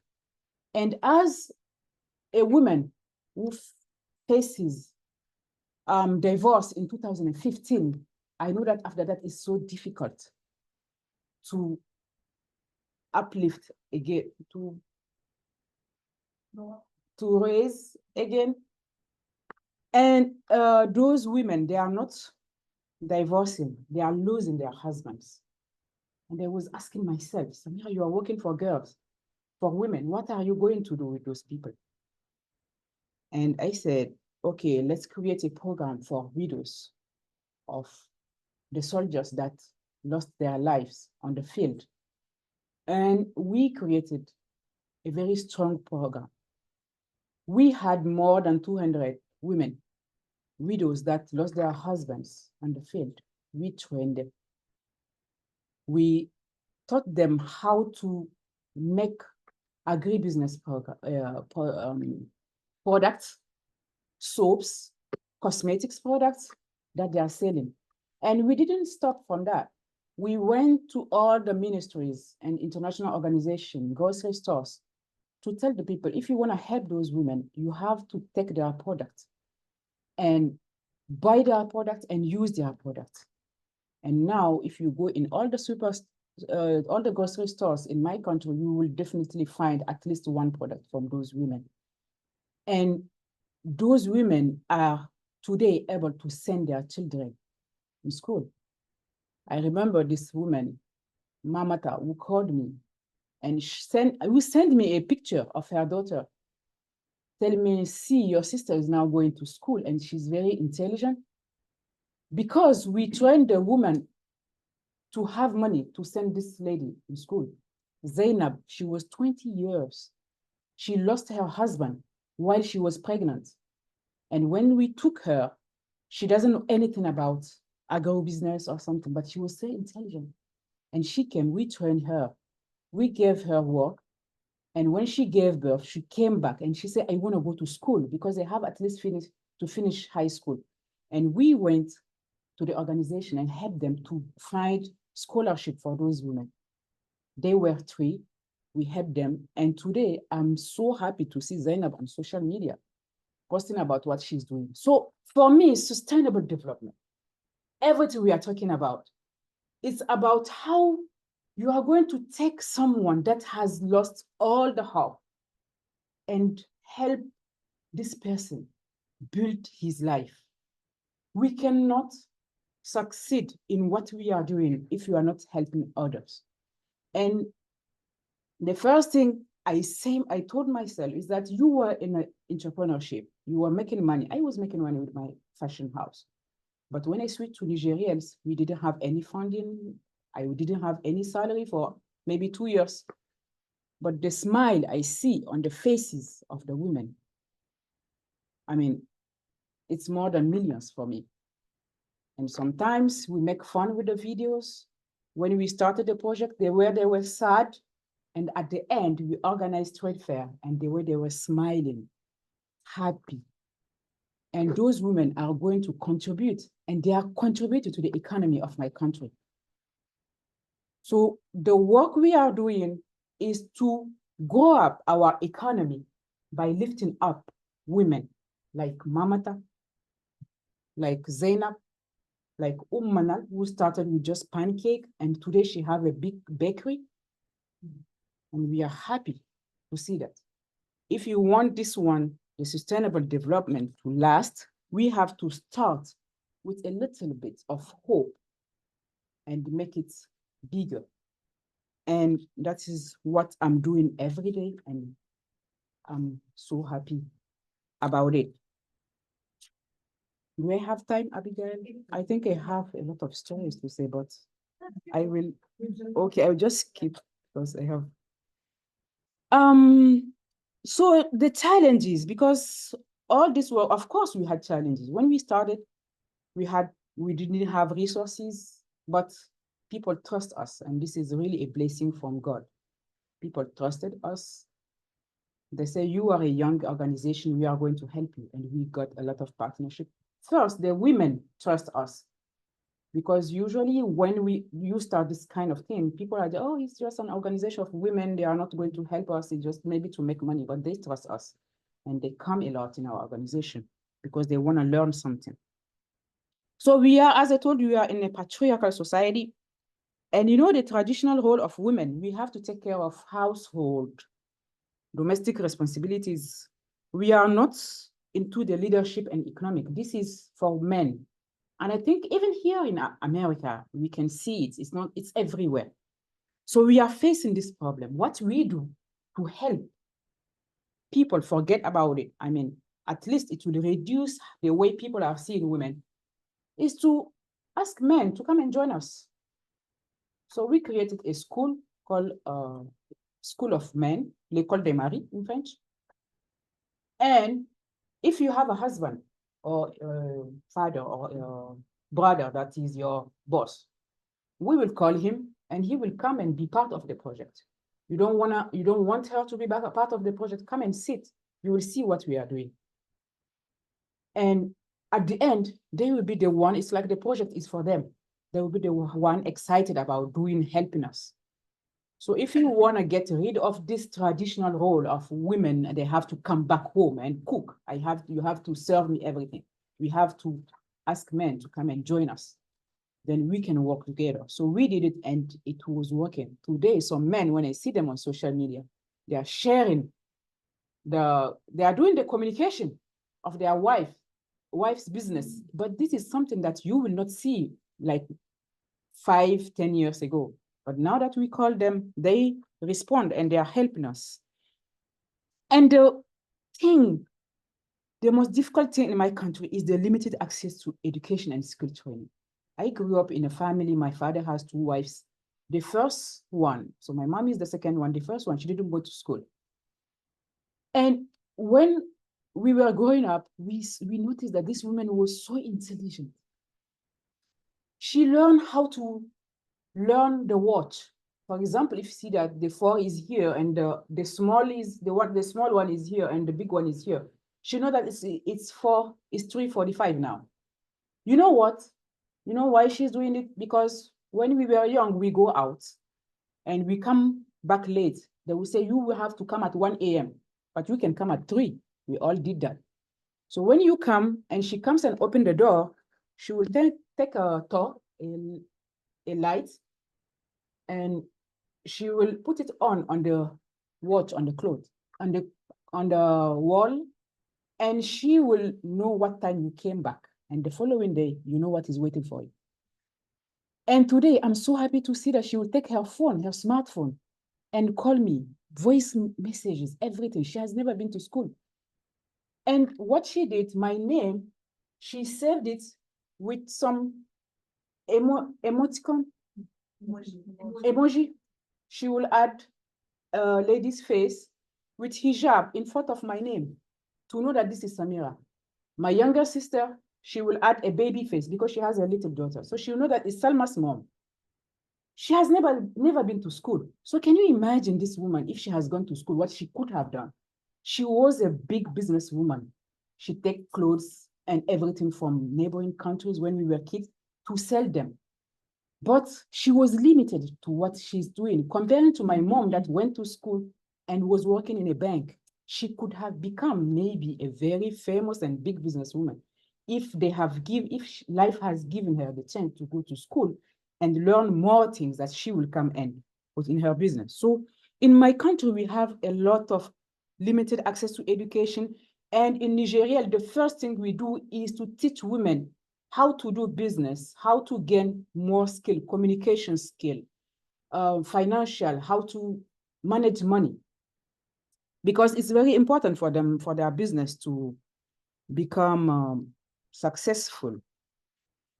And as a woman who faces divorce in 2015, I know that after that it's so difficult to uplift again, to raise again. And those women, they are not divorcing, they are losing their husbands. And I was asking myself, Samira, you are working for girls, for women, what are you going to do with those people? And I said, okay, let's create a program for widows of the soldiers that lost their lives on the field. And we created a very strong program. We had more than 200 women, widows that lost their husbands on the field. We trained them. We taught them how to make agribusiness products, soaps, cosmetics products that they are selling. And we didn't stop from that. We went to all the ministries and international organizations, grocery stores, to tell the people, if you want to help those women, you have to take their products and buy their products and use their products. And now, if you go in all the grocery stores in my country, you will definitely find at least one product from those women. And those women are today able to send their children in school. I remember this woman, Mamata, who called me and who sent me a picture of her daughter, telling me, see, your sister is now going to school and she's very intelligent. Because we trained the woman to have money to send this lady to school. Zainab, she was 20 years. She lost her husband while she was pregnant. And when we took her, she doesn't know anything about agribusiness or something, but she was so intelligent. And she came, we trained her. We gave her work. And when she gave birth, she came back and she said, I want to go to school because they have at least finish high school. And we went to the organization and helped them to find scholarship for those women. They were 3, we helped them. And today I'm so happy to see Zainab on social media posting about what she's doing. So for me, sustainable development, everything we are talking about, it's about how you are going to take someone that has lost all the hope and help this person build his life. We cannot succeed in what we are doing if you are not helping others. And the first thing I told myself is that you were in an entrepreneurship, you were making money. I was making money with my fashion house. But when I switched to Nigerians, we didn't have any funding. I didn't have any salary for maybe 2 years. But the smile I see on the faces of the women, I mean, it's more than millions for me. And sometimes we make fun with the videos. When we started the project, they were sad. And at the end, we organized trade fair and they were smiling, happy. And those women are going to contribute and they are contributing to the economy of my country. So the work we are doing is to grow up our economy by lifting up women like Mamata, like Zainab, like Manal, who started with just pancake, and today she have a big bakery. And we are happy to see that. If you want this one, the sustainable development to last, we have to start with a little bit of hope and make it bigger. And that is what I'm doing every day, and I'm so happy about it. Do I have time, Abigail? I think I have a lot of stories to say, but I will, okay, I'll just skip because I have. So the challenges, because all this work, of course we had challenges. When we started, we didn't have resources, but people trust us, and this is really a blessing from God. People trusted us. They say, you are a young organization, we are going to help you, and we got a lot of partnership. First, the women trust us, because usually when you start this kind of thing, people are, oh, it's just an organization of women, they are not going to help us, it's just maybe to make money, but they trust us, and they come a lot in our organization because they want to learn something. So we are, as I told you, we are in a patriarchal society, and you know the traditional role of women, we have to take care of household, domestic responsibilities. We are not into the leadership and economic. This is for men. And I think even here in America, we can see it. It's everywhere. So we are facing this problem. What we do to help people forget about it, I mean, at least it will reduce the way people are seeing women, is to ask men to come and join us. So we created a school called School of Men, L'École des Maris in French. And if you have a husband or father or brother that is your boss, we will call him and he will come and be part of the project. You don't want her to be a part of the project, come and sit. You will see what we are doing. And at the end, they will be the one, it's like the project is for them. They will be the one excited about helping us. So if you want to get rid of this traditional role of women, they have to come back home and cook. You have to serve me everything. We have to ask men to come and join us. Then we can work together. So we did it and it was working. Today, some men, when I see them on social media, they are sharing they are doing the communication of their wife's business. But this is something that you will not see like 5-10 years ago. But now that we call them, they respond and they are helping us. And the most difficult thing in my country is the limited access to education and skill training. I grew up in a family, my father has 2 wives. The first one, so my mom is the second one, the first one, she didn't go to school. And when we were growing up, we noticed that this woman was so intelligent. She learned how to learn the watch. For example, if you see that the 4 is here and the small one is here and the big one is here, she knows that it's 3:45 now. You know what? You know why she's doing it? Because when we were young, we go out and we come back late. They will say, you will have to come at 1 a.m., but you can come at 3. We all did that. So when you come and she comes and open the door, she will take a light, and she will put it on the watch, on the cloth, on the wall, and she will know what time you came back. And the following day, you know what is waiting for you. And today, I'm so happy to see that she will take her phone, her smartphone, and call me, voice messages, everything. She has never been to school. And what she did, my name, she saved it with some emoticon, emoji. She will add a lady's face with hijab in front of my name to know that this is Samira. My younger sister, she will add a baby face because she has a little daughter. So she'll know that it's Salma's mom. She has never been to school. So can you imagine this woman, if she has gone to school, what she could have done? She was a big businesswoman. She take clothes and everything from neighboring countries when we were kids to sell them. But she was limited to what she's doing. Comparing to my mom that went to school and was working in a bank, she could have become maybe a very famous and big businesswoman. if life has given her the chance to go to school and learn more things that she will come and put in her business. So in my country, we have a lot of limited access to education. And in Nigeria, the first thing we do is to teach women how to do business, how to gain more skill, communication skill, financial, how to manage money. Because it's very important for them, for their business to become successful.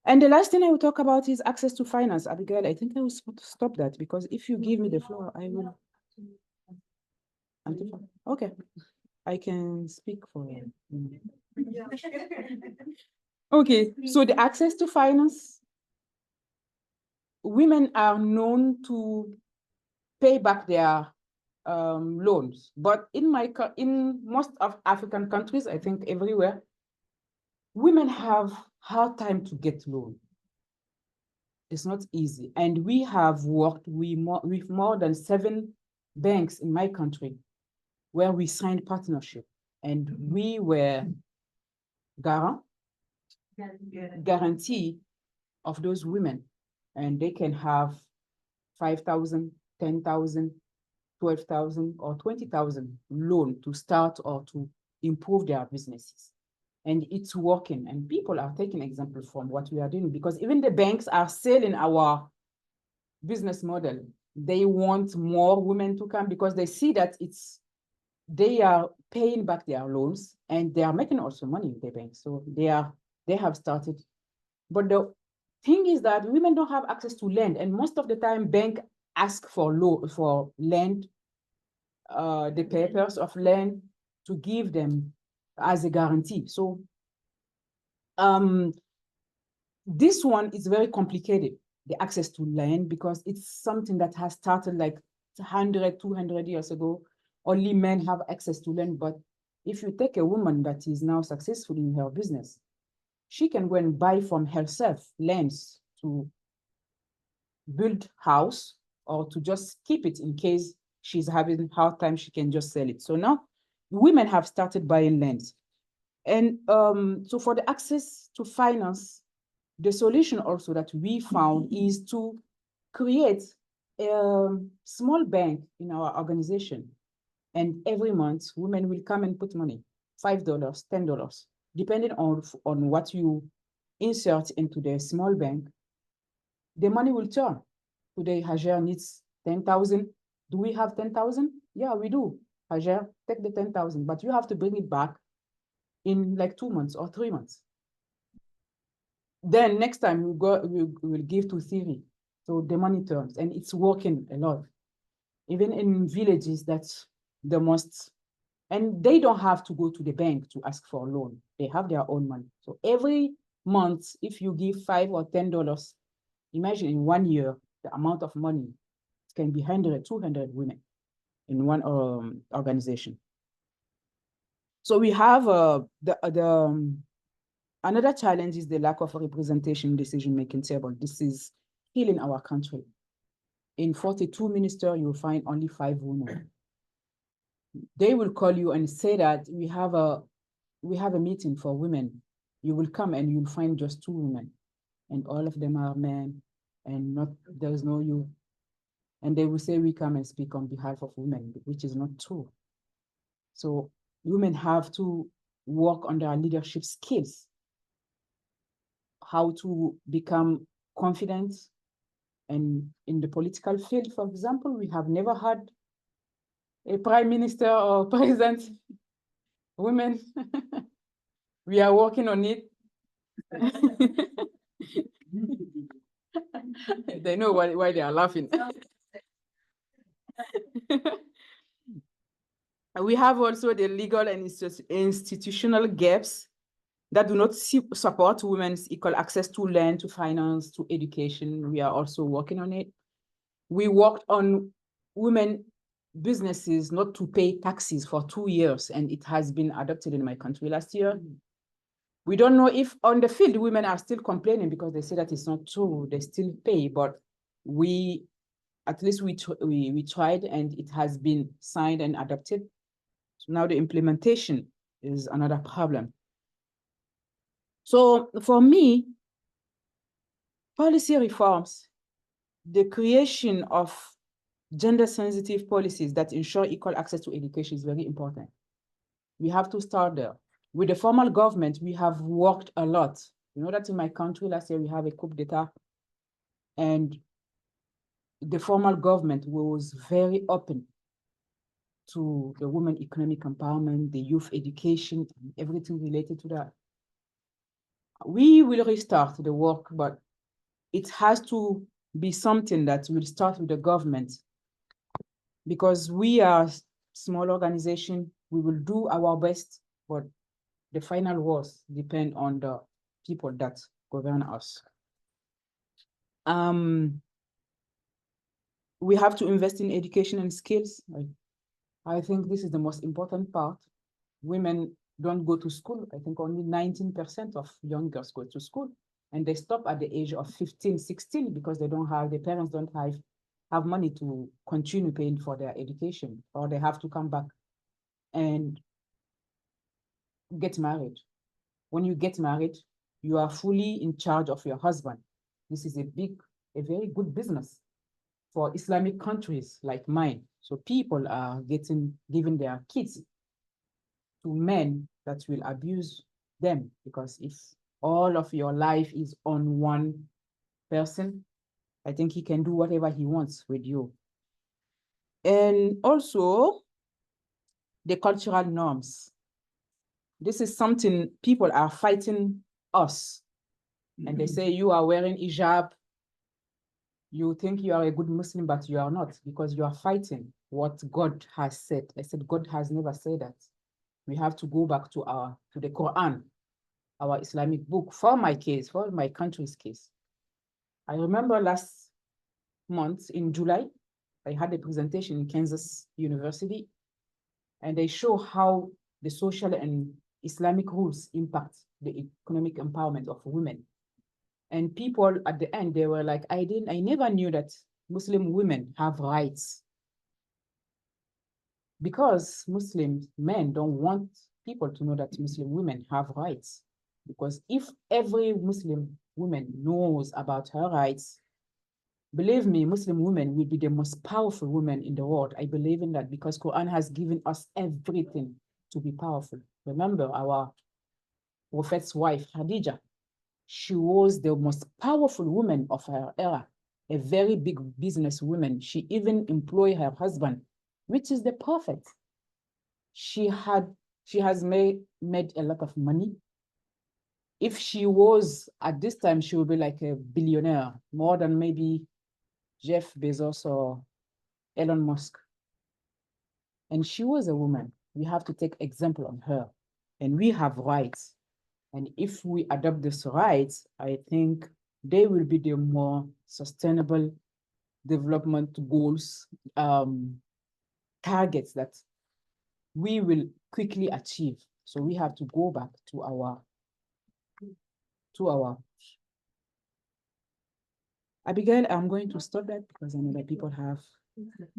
And the last thing I will talk about is access to finance. Abigail, I think I will stop that, because if you give me the floor, I will. Okay, I can speak for you. Okay, so the access to finance, women are known to pay back their loans, but in most of African countries, I think everywhere, women have hard time to get loan. It's not easy. And we have worked with more than 7 banks in my country where we signed partnership, and we were guarantee of those women, and they can have 5,000, 10,000, 12,000 or 20,000 loan to start or to improve their businesses. And it's working, and people are taking example from what we are doing, because even the banks are selling our business model. They want more women to come because they see that they are paying back their loans and they are making also money with the bank. So they have started. But the thing is that women don't have access to land, and most of the time bank ask for land, the papers of land to give them as a guarantee. So this one is very complicated, the access to land, because it's something that has started like 100, 200 years ago. Only men have access to land. But if you take a woman that is now successful in her business, she can go and buy from herself lands to build house or to just keep it in case she's having a hard time, she can just sell it. So now women have started buying lands. And so for the access to finance, the solution also that we found is to create a small bank in our organization. And every month, women will come and put money, $5, $10, depending on what you insert into the small bank. The money will turn. Today, Hajer needs 10,000. Do we have 10,000? Yeah, we do. Hajer, take the 10,000, but you have to bring it back in like 2 months or 3 months. Then next time we will give to Siri. So the money turns, and it's working a lot. Even in villages, that's the most, and they don't have to go to the bank to ask for a loan. They have their own money. So every month, if you give $5 or $10, imagine in 1 year, the amount of money can be 100, 200 women in one organization. So we have another challenge is the lack of representation in decision-making table. This is killing our country. In 42 ministers, you'll find only 5 women. They will call you and say that we have a meeting for women. You will come and you'll find just 2 women, and all of them are men, and there's no you. And they will say we come and speak on behalf of women, which is not true. So women have to work on their leadership skills, how to become confident. And in the political field, for example, we have never had a prime minister or president women. We are working on it. They know why they are laughing. We have also the legal and institutional gaps that do not support women's equal access to land, to finance, to education. We are also working on it. We worked on women businesses not to pay taxes for 2 years, and it has been adopted in my country last year. We don't know if on the field women are still complaining because they say that it's not true. They still pay, but at least we tried, and it has been signed and adopted. So now the implementation is another problem. So for me, policy reforms, the creation of gender-sensitive policies that ensure equal access to education is very important. We have to start there. With the formal government, we have worked a lot. You know that in my country last year, we have a coup d'etat, and the formal government was very open to the women economic empowerment, the youth education, everything related to that. We will restart the work, but it has to be something that will start with the government, because we are a small organization. We will do our best, but the final words depend on the people that govern us. We have to invest in education and skills. I think this is the most important part. Women don't go to school. I think only 19% of young girls go to school, and they stop at the age of 15, 16 because their parents don't have money to continue paying for their education, or they have to come back and get married. When you get married, you are fully in charge of your husband. This is a very good business for Islamic countries like mine. So people are giving their kids to men that will abuse them, because if all of your life is on one person, I think he can do whatever he wants with you. And also the cultural norms. This is something people are fighting us. And they say, you are wearing hijab, you think you are a good Muslim, but you are not, because you are fighting what God has said. I said, God has never said that. We have to go back to the Quran, our Islamic book. For my case, for my country's case, I remember last month in July, I had a presentation in Kansas University, and they show how the social and Islamic rules impact the economic empowerment of women. And people at the end, they were like, I never knew that Muslim women have rights, because Muslim men don't want people to know that Muslim women have rights. Because if every Muslim woman knows about her rights, believe me, Muslim women will be the most powerful women in the world. I believe in that, because Quran has given us everything to be powerful. Remember our Prophet's wife, Khadija. She was the most powerful woman of her era, a very big businesswoman. She even employed her husband, which is the Prophet. She has made a lot of money. If she was at this time, she would be like a billionaire, more than maybe Jeff Bezos or Elon Musk. And she was a woman. We have to take example on her, and we have rights. And if we adopt these rights, I think they will be the more sustainable development goals, targets that we will quickly achieve. So we have to go back to our Abigail, I'm going to stop that because I know that people have.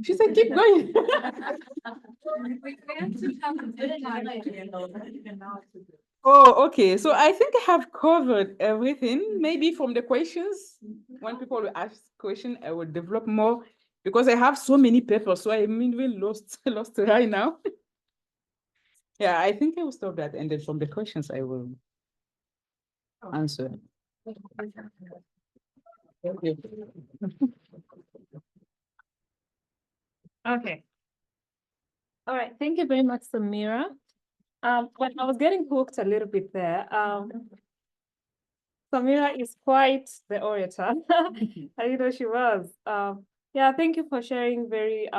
She said, keep going. Oh, okay. So I think I have covered everything. Maybe from the questions, when people will ask questions, I will develop more, because I have so many papers. So I'm really lost right now. Yeah, I think I will stop that. And then from the questions, I will answer. Thank you. Okay. All right. Thank you very much, Samira. But I was getting hooked a little bit there. Samira is quite the orator. She was. Yeah, thank you for sharing very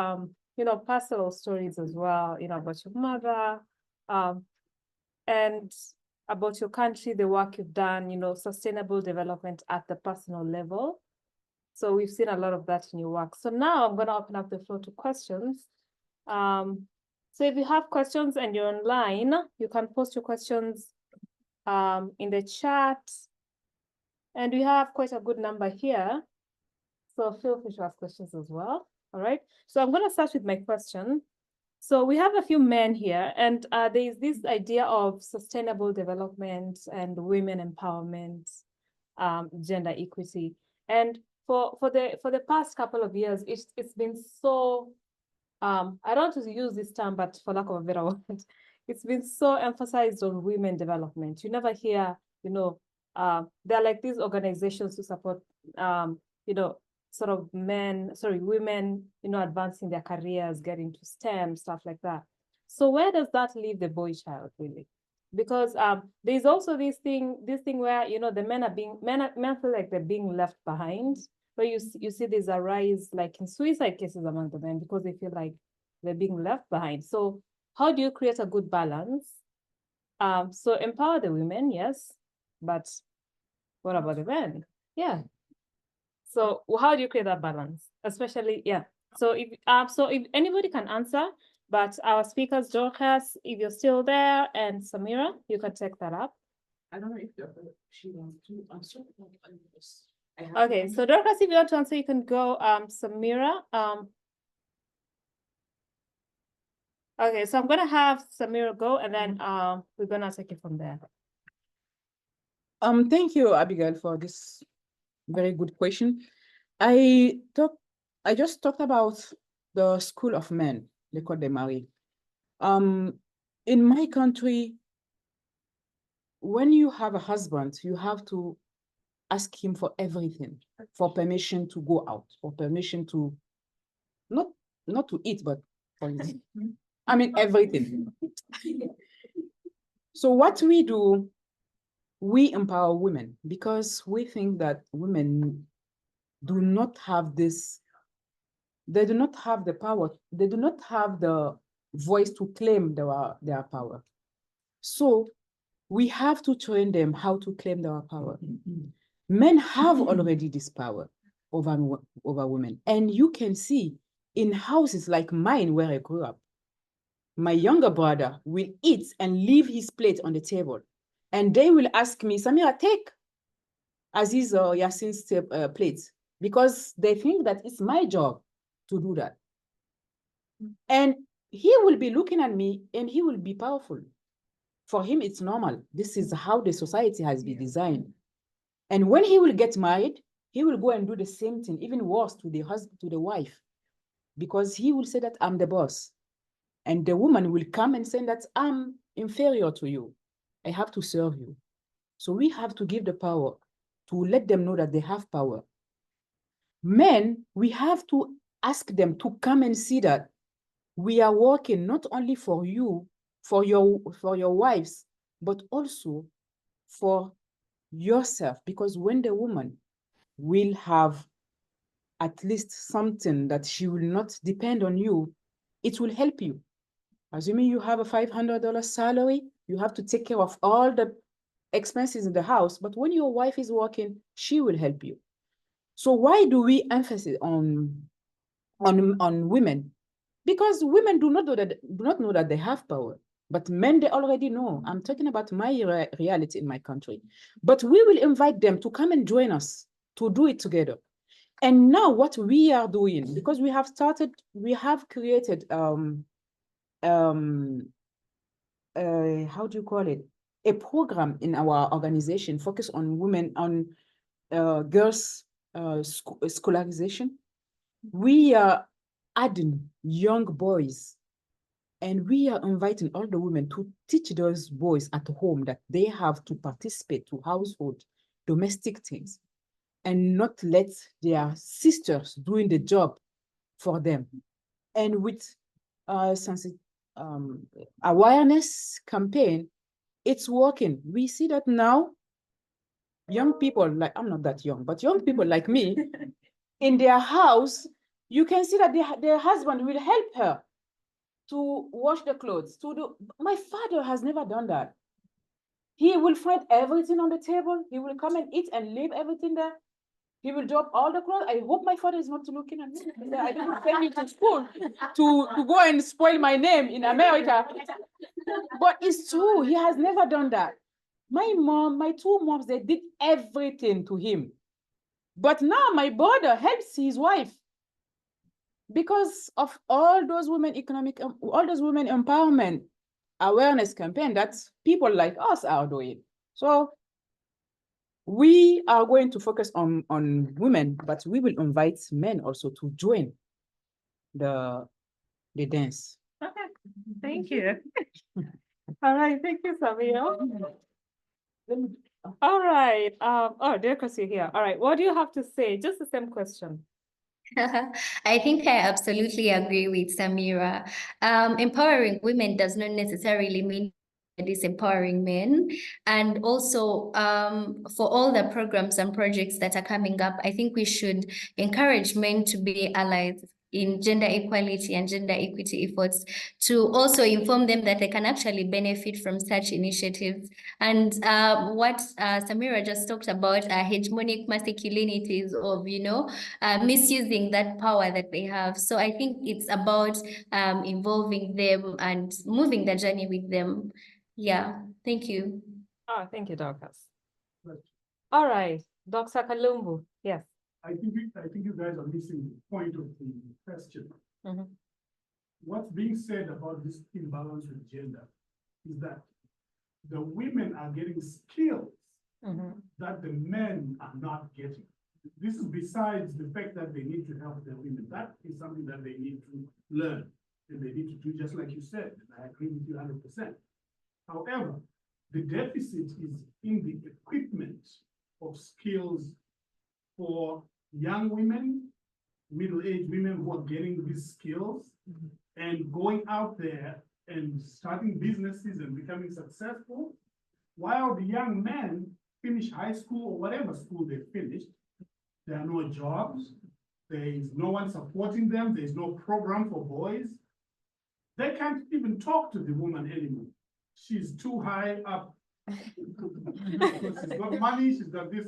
personal stories as well, about your mother, and about your country, the work you've done, sustainable development at the personal level. So we've seen a lot of that in your work. So now I'm going to open up the floor to questions. So if you have questions and you're online, you can post your questions in the chat. And we have quite a good number here. So feel free to ask questions as well. All right. So I'm going to start with my question. So we have a few men here, and there is this idea of sustainable development and women empowerment, gender equity. And for the past couple of years, it's been so, I don't want to use this term, but for lack of a better word, it's been so emphasized on women development. You never hear, there are like these organizations to support, sort of women, advancing their careers, getting to STEM, stuff like that. So where does that leave the boy child, really? Because there's also this thing where, the men feel like they're being left behind. But you see there's a rise like in suicide cases among the men because they feel like they're being left behind. So how do you create a good balance? So empower the women, yes, but what about the men? Yeah. So how do you create that balance? Especially, yeah. So if anybody can answer, but our speakers, Dorcas, if you're still there, and Samira, you can take that up. I don't know if she wants to answer. Okay, so Dorcas, if you want to answer, you can go. Samira. Okay, so I'm gonna have Samira go, and then we're gonna take it from there. Thank you, Abigail, for this very good question. I just talked about the School of Men, l'École des Maris. In my country, when you have a husband, you have to ask him for everything, for permission to go out, for permission to not to eat, but for I mean everything. So what we do, we empower women because we think that women do not have this, they do not have the power, they do not have the voice to claim their power. So we have to train them how to claim their power. Men have already this power over women. And you can see in houses like mine where I grew up, my younger brother will eat and leave his plate on the table. And they will ask me, Samira, take Aziz or Yasin's plates, because they think that it's my job to do that. And he will be looking at me and he will be powerful. For him, it's normal. This is how the society has been designed. And when he will get married, he will go and do the same thing, even worse to the husband, to the wife, because he will say that I'm the boss. And the woman will come and say that I'm inferior to you. I have to serve you. So we have to give the power to let them know that they have power. Men, we have to ask them to come and see that we are working not only for you, for your wives, but also for yourself, because when the woman will have at least something that she will not depend on you, it will help you. Assuming you have a $500 salary, you have to take care of all the expenses in the house, but when your wife is working, she will help you. So why do we emphasize on women? Because women do not know that they have power, but men, they already know. I'm talking about my reality in my country. But we will invite them to come and join us to do it together. And now what we are doing, because we have created how do you call it? A program in our organization focused on women, on girls' scholarization. We are adding young boys, and we are inviting all the women to teach those boys at home that they have to participate to household, domestic things, and not let their sisters doing the job for them. And with awareness campaign, it's working. We see that now young people, like, I'm not that young, but young people like me, in their house, you can see that their husband will help her to wash the clothes, to do. My father has never done that. He will find everything on the table. He will come and eat and leave everything there. He will drop all the clothes. I hope my father is not looking at me. I didn't send you to school to go and spoil my name in America. But it's true, he has never done that. My mom, my two moms, they did everything to him. But now my brother helps his wife. because of all those women all those women empowerment awareness campaign that people like us are doing. So we are going to focus on women, but we will invite men also to join the dance. Okay, thank you. All right, thank you, Samira. All right. Oh, Dorcas, you're here. All right, what do you have to say? Just the same question. I think I absolutely agree with Samira. Empowering women does not necessarily mean disempowering men. And also, for all the programs and projects that are coming up, I think we should encourage men to be allies in gender equality and gender equity efforts, to also inform them that they can actually benefit from such initiatives. And what Samira just talked about, hegemonic masculinities of, misusing that power that they have. So I think it's about involving them and moving the journey with them. Yeah, thank you. Oh, thank you, Dorcas. All right, Dr. Kalumbu. Yes. I think you guys are missing the point of the question. What's being said about this imbalance with gender is that the women are getting skills that the men are not getting. This is besides the fact that they need to help the women. That is something that they need to learn and they need to do, just like you said. And I agree with you 100%. However, the deficit is in the equipment of skills for young women, middle-aged women who are getting these skills and going out there and starting businesses and becoming successful, while the young men finish high school or whatever school they finished, there are no jobs, there is no one supporting them, there's no program for boys. They can't even talk to the woman anymore. She's too high up because she's got money, she's got this.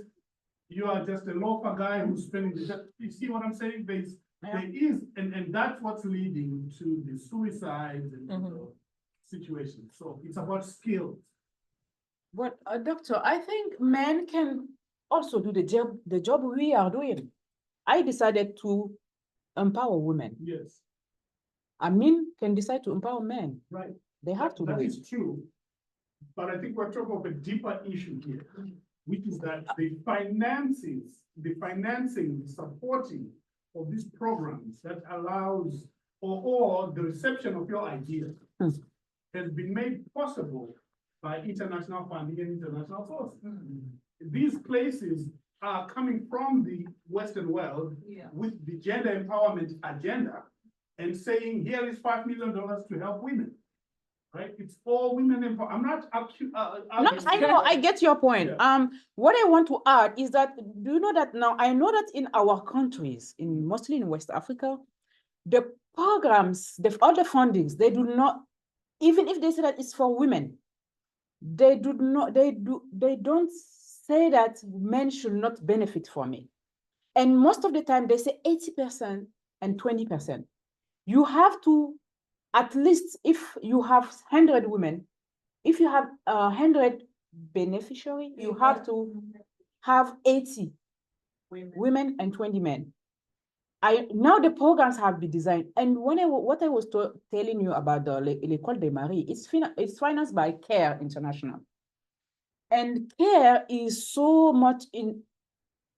You are just a loafer guy who's spending the, you see what I'm saying? There is, and that's what's leading to the suicides and the situation. So it's about skills. But doctor, I think men can also do the job we are doing. I decided to empower women. Yes. I mean, can decide to empower men. Right. They have to do it. That is true. But I think we're talking of a deeper issue here, which is that the financing, the supporting of these programs that allows, or the reception of your ideas has been made possible by international funding and international sources. These places are coming from the Western world with the gender empowerment agenda and saying, here is $5 million to help women. Right? It's all women empowerment. I'm not I know, I get your point. Yeah. What I want to add is that, do you know that now, I know that in our countries, mostly in West Africa, the programs, all the fundings, they do not, even if they say that it's for women, they don't say that men should not benefit from it. And most of the time they say 80% and 20%. You have to, at least if you have 100 women, if you have 100 beneficiaries, you have to have 80 women and 20 men. Now the programs have been designed, and what I was telling you about the L'École des Maris, it's financed by CARE International, and CARE is so much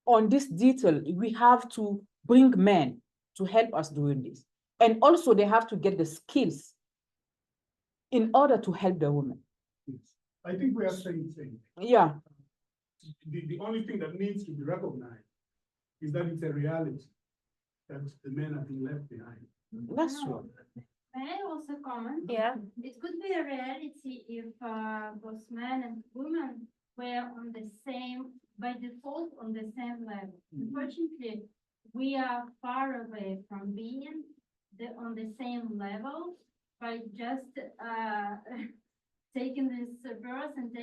on this detail. We have to bring men to help us doing this, and also they have to get the skills in order to help the women. I think we are saying the same. Yeah. The only thing that needs to be recognized is that it's a reality that the men are being left behind. That's true. May I also comment? Yeah. It could be a reality if both men and women were on the same, by default, on the same level. Unfortunately, we are far away from being on the same level by just taking this birth and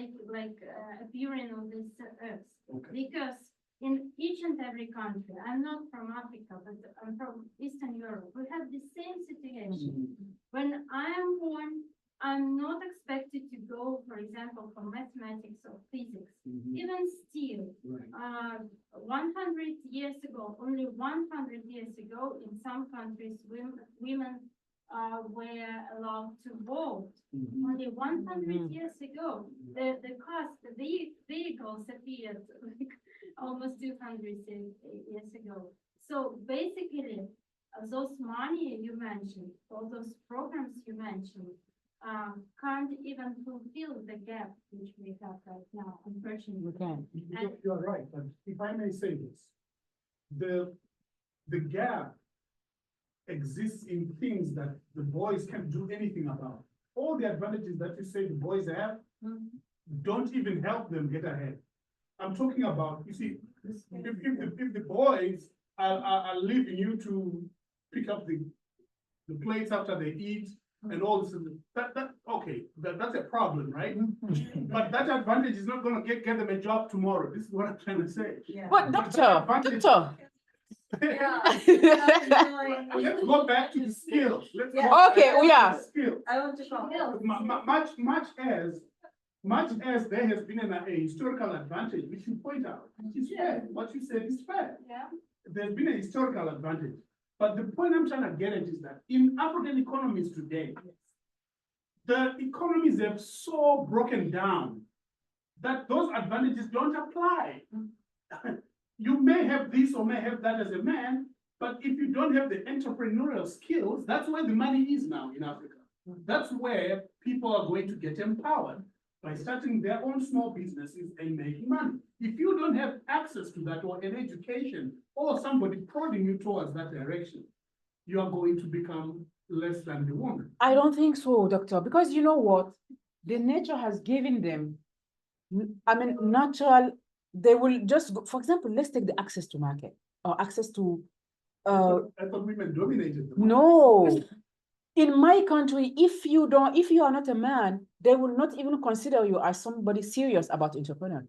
appearing on this earth. Okay. Because in each and every country, I'm not from Africa, but I'm from Eastern Europe, we have the same situation. When I am born, are not expected to go, for example, for mathematics or physics. Even still, 100 years ago, only 100 years ago, in some countries, women were allowed to vote. Only 100 years ago, the vehicles appeared like almost 200 years ago. So basically, those money you mentioned, all those programs you mentioned, can't even fulfill the gap which we have right now, unfortunately. We can. You're right, but if I may say this, the gap exists in things that the boys can't do anything about. All the advantages that you say the boys have don't even help them get ahead. I'm talking about, you see, if the boys are leaving you to pick up the plates after they eat and all this, that's a problem, right? But that advantage is not going to get them a job tomorrow. This is what I'm trying to say. Yeah. But doctor. Let's go back to the skills. Skills. I want to come. Much as there has been a historical advantage, which you point out, which is fair. What you said is fair. Yeah. There's been a historical advantage. But the point I'm trying to get at is that in African economies today, the economies have so broken down that those advantages don't apply. You may have this or may have that as a man, but if you don't have the entrepreneurial skills, that's where the money is now in Africa. That's where people are going to get empowered by starting their own small businesses and making money. If you don't have access to that or an education or somebody prodding you towards that direction, you are going to become less than the woman. I don't think so, doctor, because you know what? The nature has given them, natural, they will just go, for example, let's take the access to market or access to, I thought women dominated the market. No. In my country, if you are not a man, they will not even consider you as somebody serious about entrepreneur.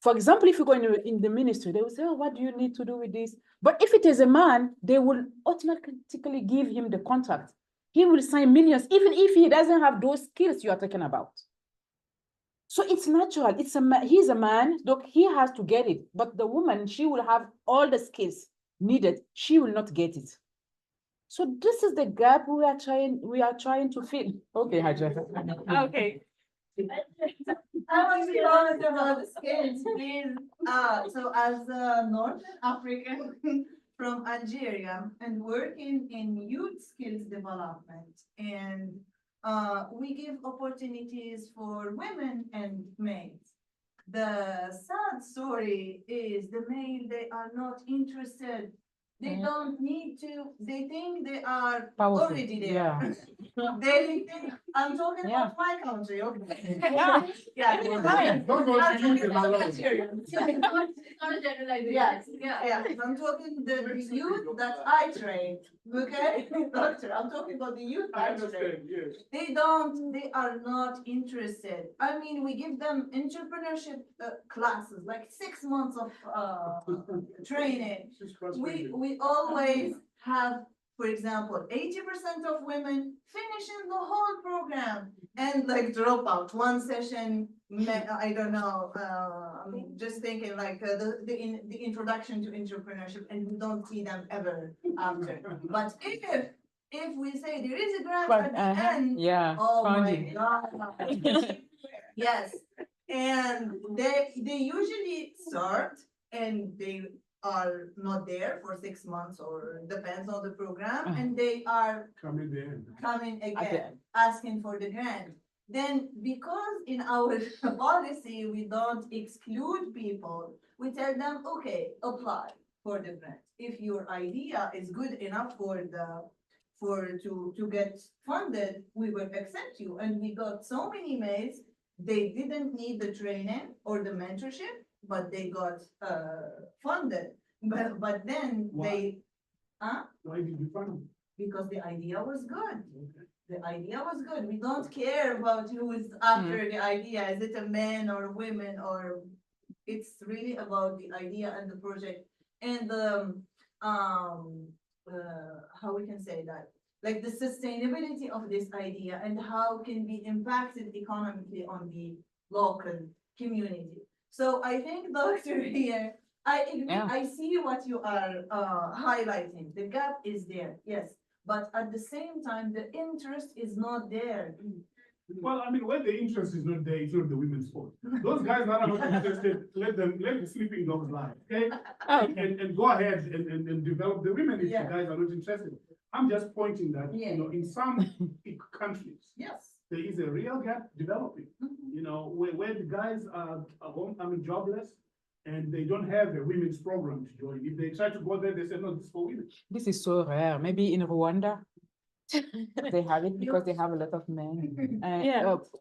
For example, if you go in the ministry, they will say, oh, what do you need to do with this? But if it is a man, they will automatically give him the contract. He will sign millions, even if he doesn't have those skills you are talking about. So it's natural. He's a man, look, he has to get it. But the woman, she will have all the skills needed. She will not get it. So this is the gap we are trying to fill. Okay, Hajar. Okay. I want to be honest about the skills, please. So as a Northern African from Algeria and working in youth skills development, and we give opportunities for women and males. The sad story is the male, they are not interested. They don't need to, they think they are already there. Yeah. They think, I'm talking about my country, okay? Yeah. Don't go to use them alone. Yes, yeah. I'm talking the youth that I train, okay? Doctor, I'm talking about the youth I I train. understand, yes. They are not interested. I mean, we give them entrepreneurship classes, like 6 months of training. We always have, for example, 80% of women finishing the whole program and like drop out one session. I don't know. I'm just thinking like the introduction to entrepreneurship, and we don't see them ever after. But if we say there is a grant at the end, oh my God. Yes, and they usually start and they are not there for 6 months or depends on the program, and they are coming again, asking for the grant. Then because in our policy, we don't exclude people, we tell them, okay, apply for the grant. If your idea is good enough to get funded, we will accept you. And we got so many mails, they didn't need the training or the mentorship, but they got funded. But then Why? Why did you fund them? Because the idea was good. Okay. The idea was good. We don't care about who is after the idea. Is it a man or women, or it's really about the idea and the project and the how we can say that, like the sustainability of this idea and how can be impacted economically on the local community. So I think, Doctor, here, I agree, I see what you are highlighting. The gap is there, yes, but at the same time, the interest is not there. Well, I mean, when the interest is not there, it's not the women's fault. Those guys that are not interested, let the sleeping dogs lie, okay? And go ahead and develop the women if you guys are not interested. I'm just pointing that, you know, in some countries, there is a real gap developing, you know, where the guys are home, I mean, jobless, and they don't have a women's program to join. If they try to go there, they say, no, this is for women. This is so rare. Maybe in Rwanda, they have it because they have a lot of men.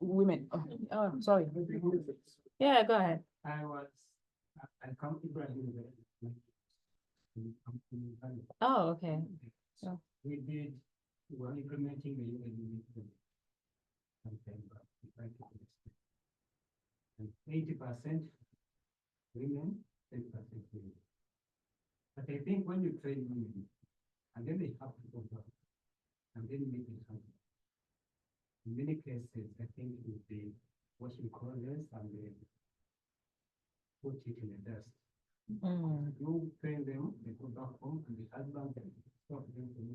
Women. Oh, sorry. Yeah, go ahead. I come to Brazil. Oh, okay. So we were implementing the UN and 80% women, 10% women. But I think when you train women, and then they have to go back, and then make it happen. In many cases, I think it would be washing clothes and they put it in the dust. You train them, they go back home, and the husband stop them from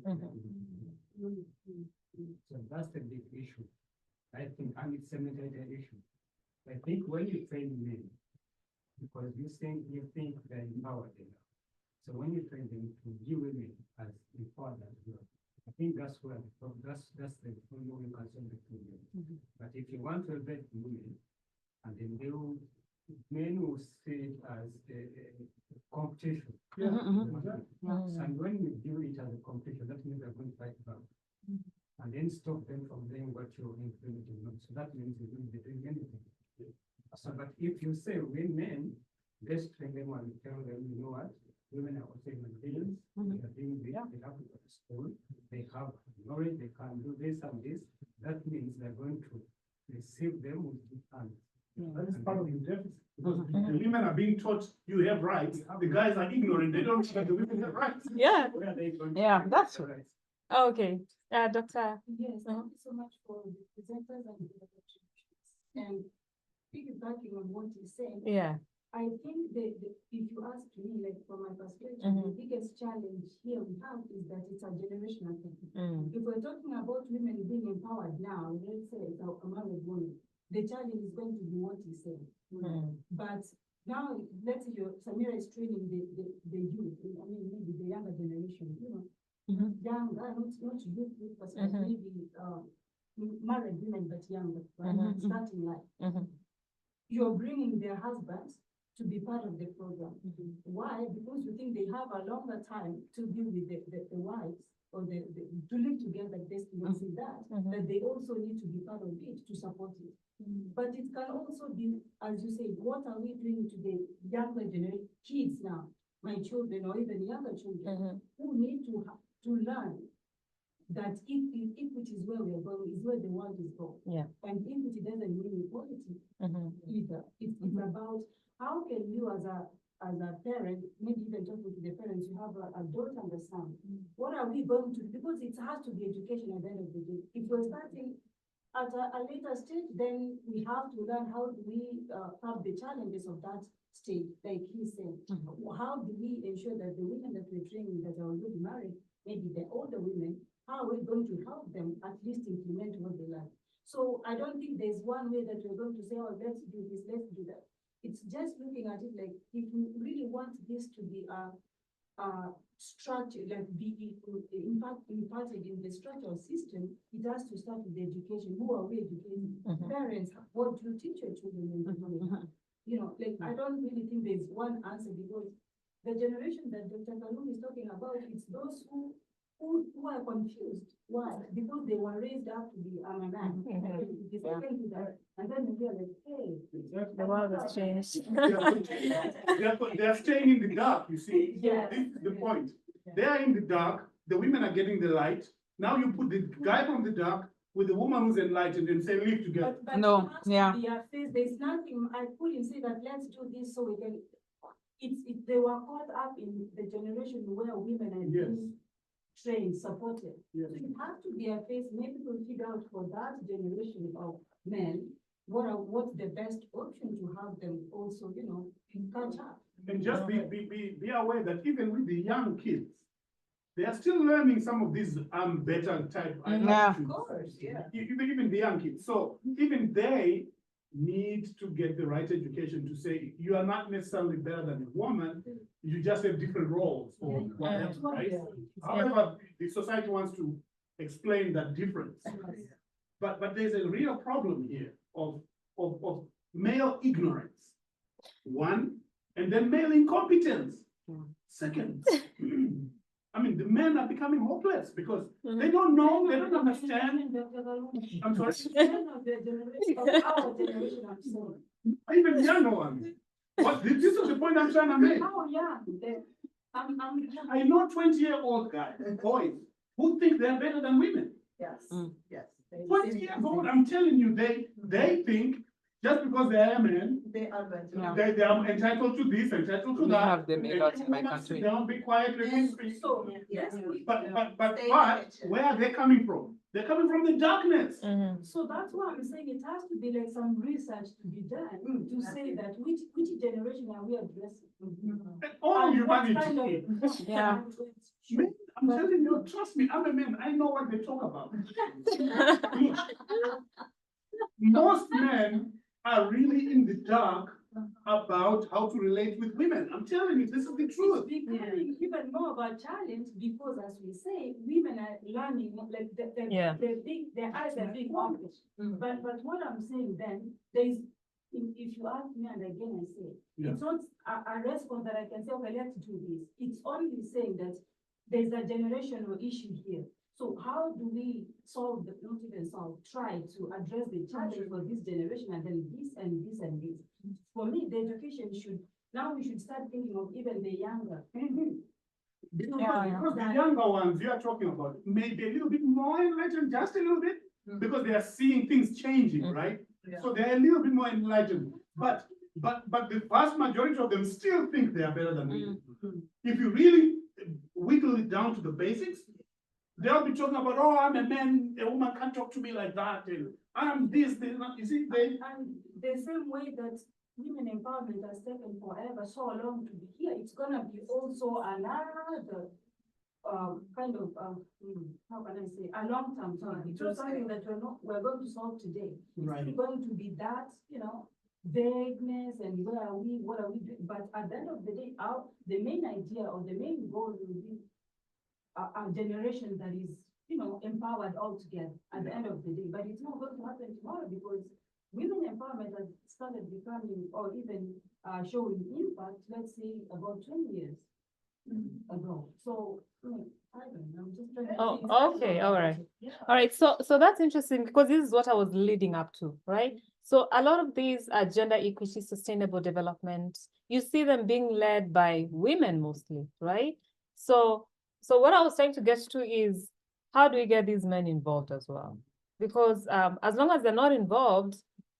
So that's the big issue. I think, and it's a mental issue. I think when you train men, because you think they're empowered enough. So when you train them to view women as empowered as well, I think that's where that's the only way you can solve the problem. But if you want to elevate women, and then men will see it as a competition. And when you view it as a competition, that means they're going to fight back. And then stop them from doing what you're implementing. So that means they won't be doing anything. So, but if you say women, let's train them and tell them, you know what, women are also human beings, they are doing this, they have to go to school, they have knowledge, they can do this and this. That means they're going to receive them with good hands. That is part of the deficit. Because the women are being taught you have rights, the guys are ignorant, they don't know that the women have rights. Yeah. Where are they going That's right. Okay. Doctor. Yes, thank you so much for the presenters and the contributions. And piggybacking on what you said, I think if you ask me, like from my perspective, the biggest challenge here we have is that it's a generational thing. If we're talking about women being empowered now, let's say it's a married woman, the challenge is going to be what you said. But now, let's say Samira is training the youth, I mean, maybe the younger generation, you know, young, not youth, but maybe married women, but younger, starting life. You're bringing their husbands to be part of the program. Why? Because you think they have a longer time to be with the wives or to live together, this that they also need to be part of it to support it. But it can also be, as you say, what are we doing to the younger generation, kids now, my children or even younger children, who need to learn that equity is where we are going, is where the world is going. And equity doesn't mean equality either. It's about how can you as a parent, maybe even talking to the parents, you have a daughter and a son. What are we going to do? Because it has to be education at the end of the day. If we're starting at a later stage, then we have to learn how do we have the challenges of that stage, like he said. How do we ensure that the women that we're training that are already married, maybe the older women, how are we going to help them at least implement what they learn? So I don't think there's one way that we're going to say, oh, let's do this, let's do that. It's just looking at it like, if we really want this to be a structure, like be imparted in the structural system, it has to start with the education. Who are we educating? Parents, what do you teach your children? You know, like, I don't really think there's one answer, because the generation that Dr. Kalum is talking about, it's those who are confused. Why? Because they were raised up to be a man. And then they realize, hey, the world has changed. They're staying in the dark, you see. This is the point. They are in the dark, the women are getting the light. Now you put the guy from the dark with the woman who's enlightened and say, live together. But there's nothing, I couldn't say that let's do this so we can, they were caught up in the generation where women are being trained, supported. Yes. So you have to be a face, maybe to figure out for that generation of men, what's the best option to have them also, catch up. And just be aware that even with the young kids, they are still learning some of these better type attitudes. Of course, yeah. Even the young kids. So even they need to get the right education to say you are not necessarily better than a woman, you just have different roles or whatever, right? However, the society wants to explain that difference. But there's a real problem here of male ignorance, one, and then male incompetence, second. I mean, the men are becoming hopeless because they don't know, they don't understand. I'm sorry? Our generation, I'm sorry. Even younger ones. This is the point I'm trying to make. Oh, yeah. I know 20-year-old guys, boys, who think they're better than women. Yes, yes. 20 years old, I'm telling you, they think just because they are men, They are better. Yeah. they are entitled to this, entitled to We that. have them a lot in my country. Don't be quiet, let me speak. So, yes. But Stay in the kitchen. where are they coming from? They're coming from the darkness. So that's why I'm saying it has to be like some research to be done to say that which generation are we addressing? And all And what humanity. kind of- Yeah. Man, I'm telling you, trust me, I'm a man, I know what they talk about. Most men are really in the dark about how to relate with women. I'm telling you, this is the truth. It's becoming even more of a challenge because, as we say, women are learning, like their eyes are being opened. But what I'm saying then, if you ask me, and again I say, it's not a response that I can say, okay, let's do this. It's only saying that there's a generational issue here. So how do we solve not even solve, try to address the challenge for this generation and then this and this and this? For me, the education we should start thinking of even the younger. Because the younger ones you are talking about may be a little bit more enlightened, just a little bit, because they are seeing things changing, right? Yeah. So they're a little bit more enlightened. But the vast majority of them still think they are better than me. If you really whittle it down to the basics, they'll be talking about, oh, I'm a man, a woman can't talk to me like that, and I'm this, you see, And the same way that women empowerment has taken forever, so long to be here, it's gonna be also another kind of how can I say, a long-term thing. It's not something that we're going to solve today. Right. It's going to be that, vagueness and where are we, what are we doing? But at the end of the day, the main idea or the main goal will be a generation that is, empowered altogether at the end of the day. But it's not going to happen tomorrow because women empowerment has started becoming or even showing impact, let's say, about 20 years ago. So, I don't know, I'm just trying to Oh, okay, all right. All right, so that's interesting because this is what I was leading up to, right? So a lot of these gender equity, sustainable development, you see them being led by women mostly, right? So what I was trying to get to is how do we get these men involved as well? Because as long as they're not involved,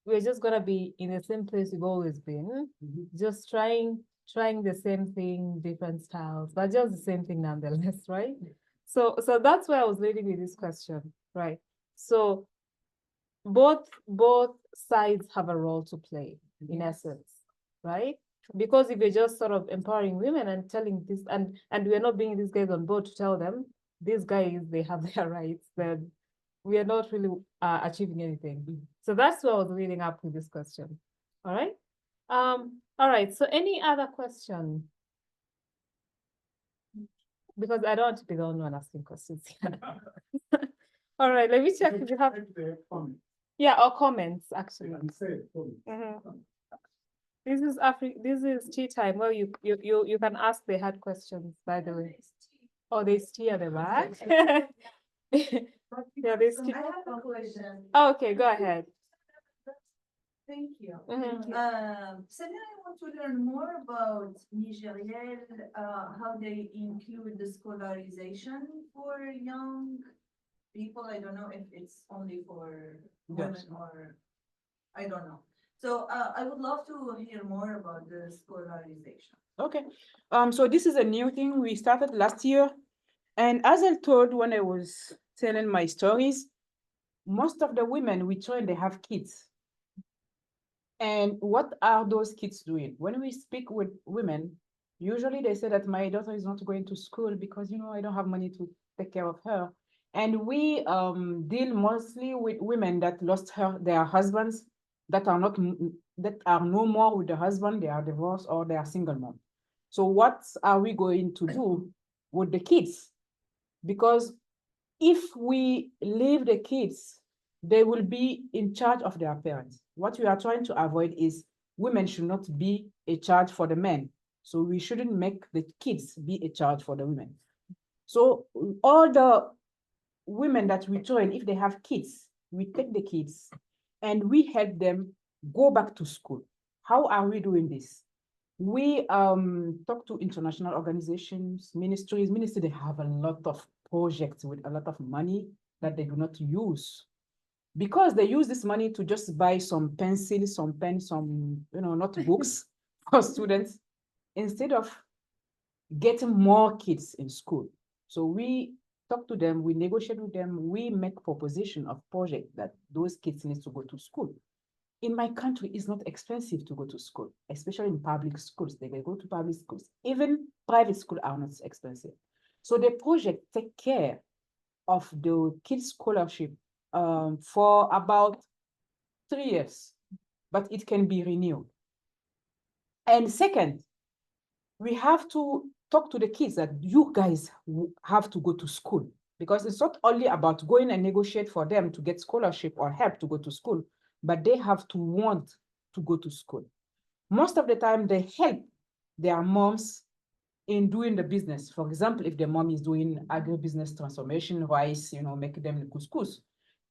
we're just gonna be in the same place we've always been, just trying the same thing, different styles, but just the same thing nonetheless, right? So that's where I was leading with this question, right? So both sides have a role to play in essence, right? Because if you're just sort of empowering women and telling this, and we're not bringing these guys on board to tell them, these guys, they have their rights, then we are not really achieving anything. So that's why I was leading up with this question. All right. All right. So any other question? Because I don't want to be the only one asking questions. All right. Let me check if you have. Yeah, or comments actually. This is tea time where you can ask the hard questions, by the way. Oh, there's tea at the back. Yeah, there's tea. I have a question. Oh, okay, go ahead. Thank you. Samira, I want to learn more about Nigeriel, how they include the scholarization for young people. I don't know if it's only for women or I don't know. So I would love to hear more about the scholarization. Okay. So this is a new thing we started last year. And as I told when I was telling my stories, most of the women we train, they have kids. And what are those kids doing? When we speak with women, usually they say that my daughter is not going to school because, I don't have money to take care of her. And we deal mostly with women that lost their husbands, that are no more with the husband, they are divorced or they are single mom. So what are we going to do with the kids? Because if we leave the kids, they will be in charge of their parents. What we are trying to avoid is women should not be a charge for the men. So we shouldn't make the kids be a charge for the women. So all the women that we train, if they have kids, we take the kids and we help them go back to school. How are we doing this? We talk to international organizations, ministries. They have a lot of projects with a lot of money that they do not use, because they use this money to just buy some pencils, some pens, some notebooks for students, instead of getting more kids in school. So we talk to them, we negotiate with them, we make proposition of project that those kids need to go to school. In my country, it's not expensive to go to school, especially in public schools. They can go to public schools. Even private schools are not expensive. So the project take care of the kids' scholarship for about 3 years, but it can be renewed. And second, we have to talk to the kids that you guys have to go to school, because it's not only about going and negotiate for them to get scholarship or help to go to school, but they have to want to go to school. Most of the time, they help their moms in doing the business. For example, if the mom is doing agribusiness transformation, rice, make them couscous,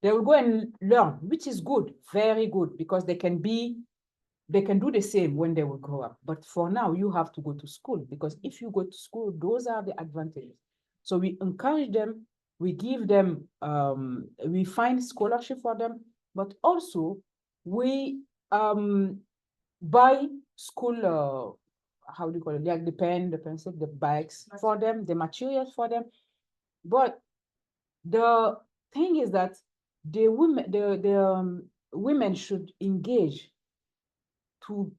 they will go and learn, which is good, very good, because they can do the same when they will grow up. But for now, you have to go to school, because if you go to school, those are the advantages. So we encourage them, we give them, we find scholarship for them, but also we buy school, how do you call it? Like the pen, the pencil, the bags for them, the materials for them. But the thing is that the women should engage to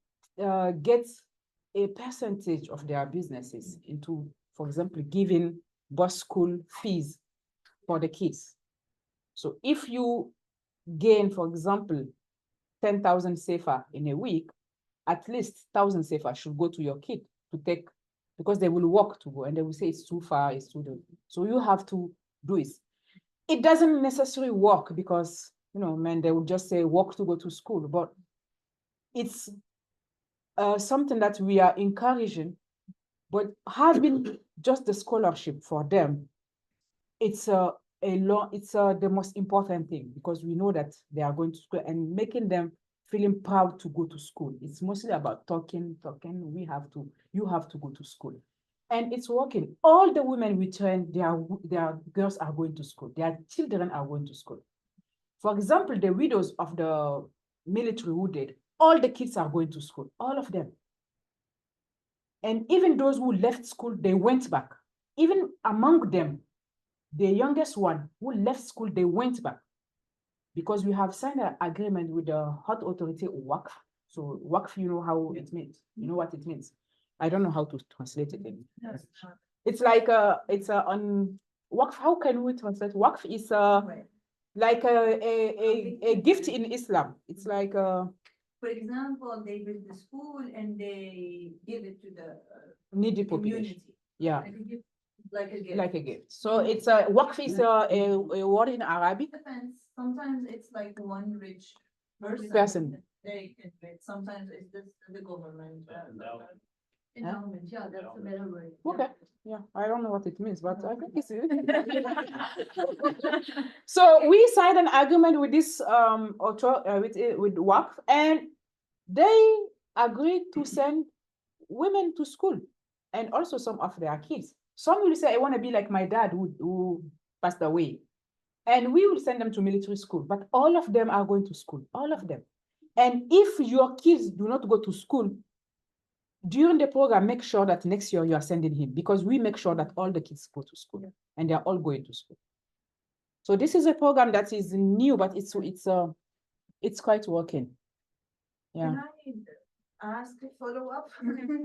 get a percentage of their businesses into, for example, giving bus school fees for the kids. So if you gain, for example, 10,000 CFA in a week, at least 1,000 CFA should go to your kid to take, because they will walk to go and they will say it's too far, it's too difficult. So you have to do it. It doesn't necessarily work because, men, they will just say walk to go to school, but it's something that we are encouraging. But having just the scholarship for them, it's the most important thing, because we know that they are going to school, and making them feeling proud to go to school. It's mostly about talking. You have to go to school. And it's working. All the women we train, their girls are going to school. Their children are going to school. For example, the widows of the military who did, all the kids are going to school, all of them. And even those who left school, they went back. Even among them, the youngest one who left school, they went back, because we have signed an agreement with the Hot Authority WACF. So WACF, you know how it means. You know what it means. I don't know how to translate it. It's like on WACF. How can we translate? WACF is like a gift in Islam. It's like for example, they build the school and they give it to the needy population. community. Yeah. Like a gift. Like a gift. So it's a WACF is a word in Arabic. Depends. Sometimes it's like one rich person. They can do it. Sometimes it's the government. Endowment, yeah, that's a better word. Okay. Yeah, I don't know what it means, but I think it's so we signed an agreement with this with WACF, and they agreed to send women to school, and also some of their kids. Some will say, I want to be like my dad who passed away. And we will send them to military school, but all of them are going to school, all of them. And if your kids do not go to school, during the program, make sure that next year you are sending him, because we make sure that all the kids go to school and they're all going to school. So this is a program that is new, but it's quite working. Yeah. Can I ask a follow-up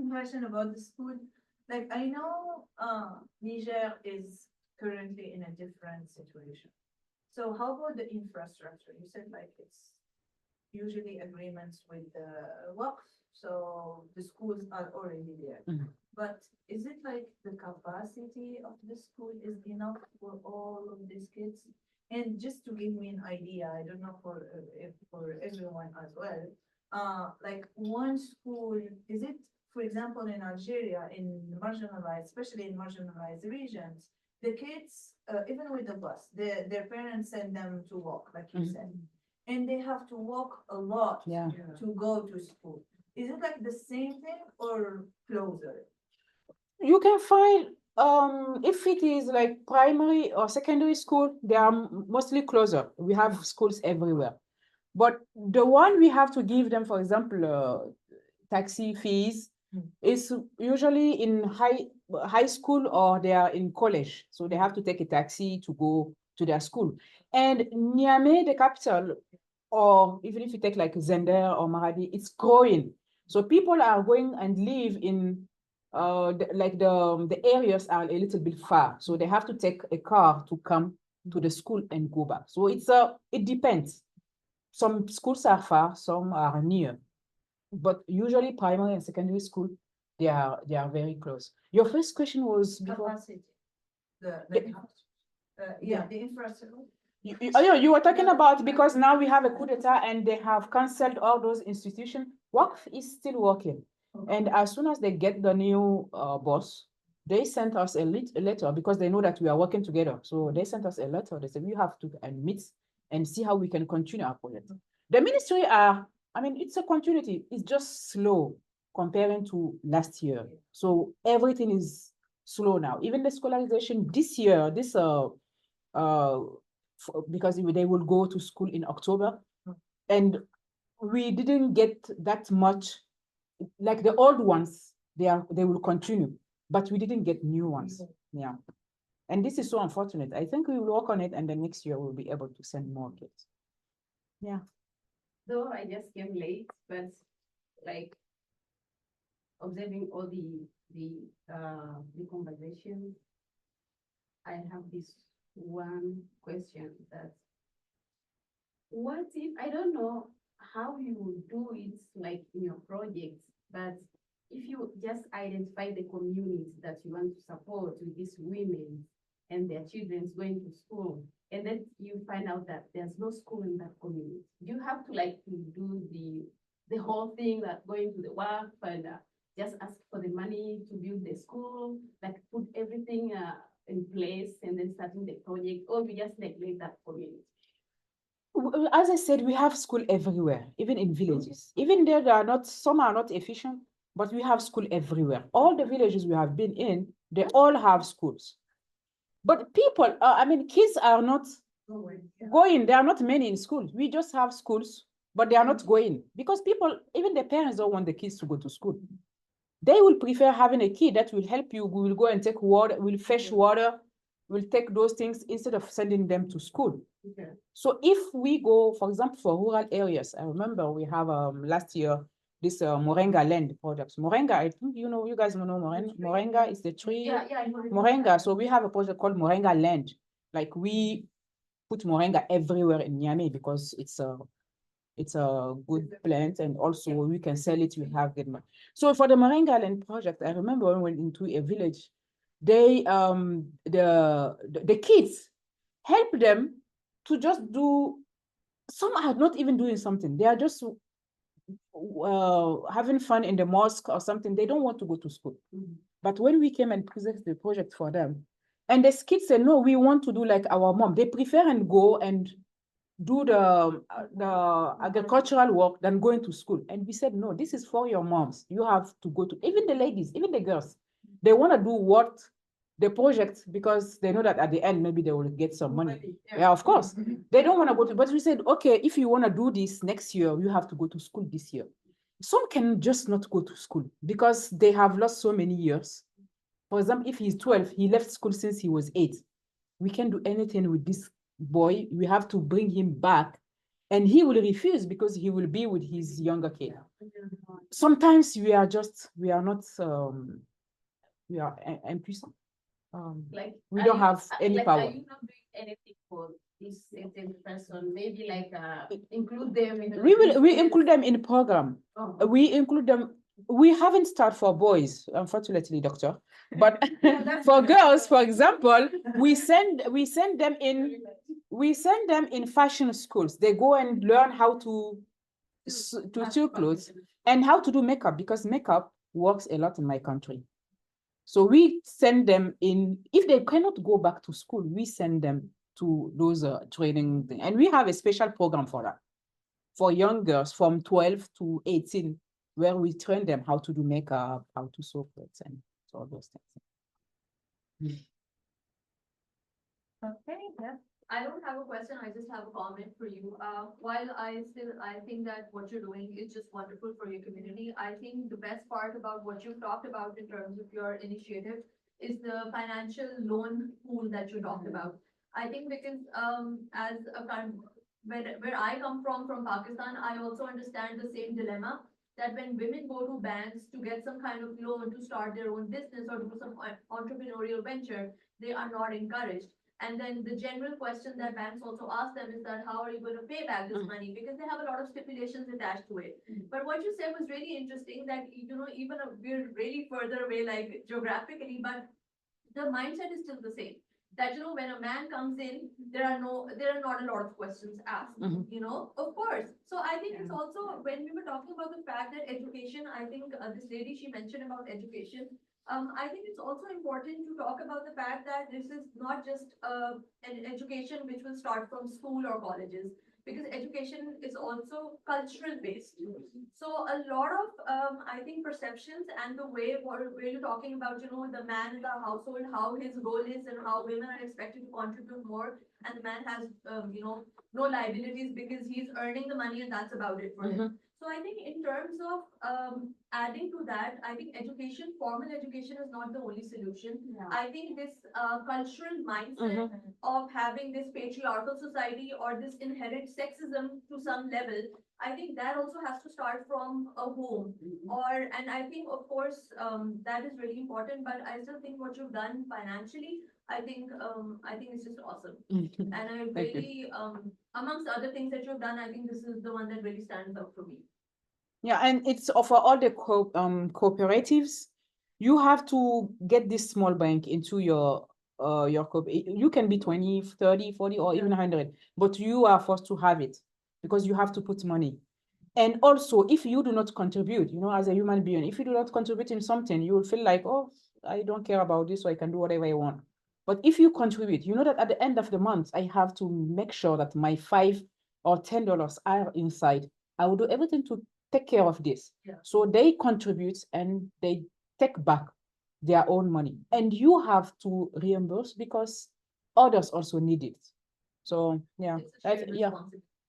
question about the school? Like, I know Niger is currently in a different situation. So how about the infrastructure? You said like it's usually agreements with the WACF, so the schools are already there. But is it like the capacity of the school is enough for all of these kids? And just to give me an idea, I don't know for everyone as well. Like one school, is it, for example, in Algeria, in marginalized, especially in marginalized regions, the kids, even with the bus, their parents send them to walk, like you said, and they have to walk a lot to go to school. Is it like the same thing or closer? You can find, if it is like primary or secondary school, they are mostly closer. We have schools everywhere. But the one we have to give them, for example, taxi fees, is usually in high school or they are in college. So they have to take a taxi to go to their school. And Niamey, the capital, or even if you take like Zender or Maradi, it's growing. So people are going and live in the areas are a little bit far. So they have to take a car to come to the school and go back. So it depends. Some schools are far, some are near. But usually primary and secondary school, they are very close. Your first question was before? Capacity. The infrastructure. You were talking about, because now we have a coup d'etat and they have canceled all those institutions. WACF is still working. And as soon as they get the new boss, they sent us a letter, because they know that we are working together. So they sent us a letter. They said, we have to meet and see how we can continue our project. The ministry it's a continuity. It's just slow comparing to last year. So everything is slow now. Even the scholarization this year, because they will go to school in October, and we didn't get that much. Like the old ones, they will continue, but we didn't get new ones. Yeah, and this is so unfortunate. I think we will work on it, and then next year we'll be able to send more kids. Yeah. Though I just came late, but like observing all the conversation, I have this one question: that what if, I don't know how you will do it like in your project, but if you just identify the communities that you want to support with these women and their children going to school, and then you find out that there's no school in that community, you have to do the whole thing, that going to the work and just ask for the money to build the school, like put everything in place and then starting the project, or we just neglect that community? As I said, we have school everywhere, even in villages. Even there, some are not efficient, but we have school everywhere. All the villages we have been in, they all have schools. But people, kids are not going. There are not many in schools. We just have schools, but they are not going, because people, even the parents, don't want the kids to go to school. They will prefer having a kid that will help you. We will go and take water, will fetch water, will take those things instead of sending them to school. Okay. So if we go, for example, for rural areas, I remember we have last year this Moringa land project. Moringa, I think you guys know Moringa. Moringa is the tree. Yeah, Moringa. So we have a project called Moringa land. Like we put Moringa everywhere in Niamey because it's a good plant, and also we can sell it. We have good money. So for the Moringa land project, I remember when we went into a village, they the kids help them to just do. Some are not even doing something. They are just having fun in the mosque or something. They don't want to go to school. But when we came and presented the project for them, and the kids said, no, we want to do like our mom. They prefer and go and do the agricultural work than going to school. And we said, no, this is for your moms. You have to go to, even the ladies, even the girls, they want to do the project because they know that at the end, maybe they will get some money. Yeah, of course. They don't want to go to, but we said, okay, if you want to do this next year, you have to go to school this year. Some can just not go to school because they have lost so many years. For example, if he's 12, he left school since he was 8. We can't do anything with this boy. We have to bring him back. And he will refuse because he will be with his younger kid. Sometimes we are not, we are impuissant. We don't have any power. Are you not doing anything for this certain person? Maybe like include them in We include them in the program. Oh. We include them. We haven't started for boys, unfortunately, doctor. But for girls, for example, we send them in fashion schools. They go and learn how to sew clothes and how to do makeup, because makeup works a lot in my country. So we send them in. If they cannot go back to school, we send them to those training things. And we have a special program for that, for young girls from 12 to 18, where we train them how to do makeup, how to sew clothes, and all those things. Okay, yeah. I don't have a question, I just have a comment for you. While I think that what you're doing is just wonderful for your community, I think the best part about what you've talked about in terms of your initiative is the financial loan pool that you talked about. I think because as a where I come from Pakistan, I also understand the same dilemma that when women go to banks to get some kind of loan to start their own business or do some entrepreneurial venture, they are not encouraged. And then the general question that banks also ask them is that how are you going to pay back this money? Because they have a lot of stipulations attached to it. But what you said was really interesting that, even we're really further away, like geographically, but the mindset is still the same. That, when a man comes in, there are not a lot of questions asked, of course. So I think it's also, when we were talking about the fact that education, I think this lady, she mentioned about education. I think it's also important to talk about the fact that this is not just an education which will start from school or colleges, because education is also cultural based. So a lot of, I think, perceptions and the way where you're talking about, the man in the household, how his role is and how women are expected to contribute more, and the man has, no liabilities because he's earning the money and that's about it for him. So I think in terms of adding to that, I think education, formal education is not the only solution. Yeah. I think this cultural mindset of having this patriarchal society or this inherent sexism to some level, I think that also has to start from a home. And I think, of course, that is really important, but I still think what you've done financially, I think it's just awesome. And I really, amongst other things that you've done, I think this is the one that really stands out for me. Yeah, and it's for all the cooperatives. You have to get this small bank into your you can be 20, 30, 40, or even 100, but you are forced to have it because you have to put money. And also, if you do not contribute, as a human being, if you do not contribute in something, you will feel like, oh, I don't care about this, so I can do whatever I want. But if you contribute, that at the end of the month, I have to make sure that my $5 or $10 are inside. I will do everything to take care of this. Yeah. So they contribute and they take back their own money. And you have to reimburse because others also need it. So, yeah. Yeah.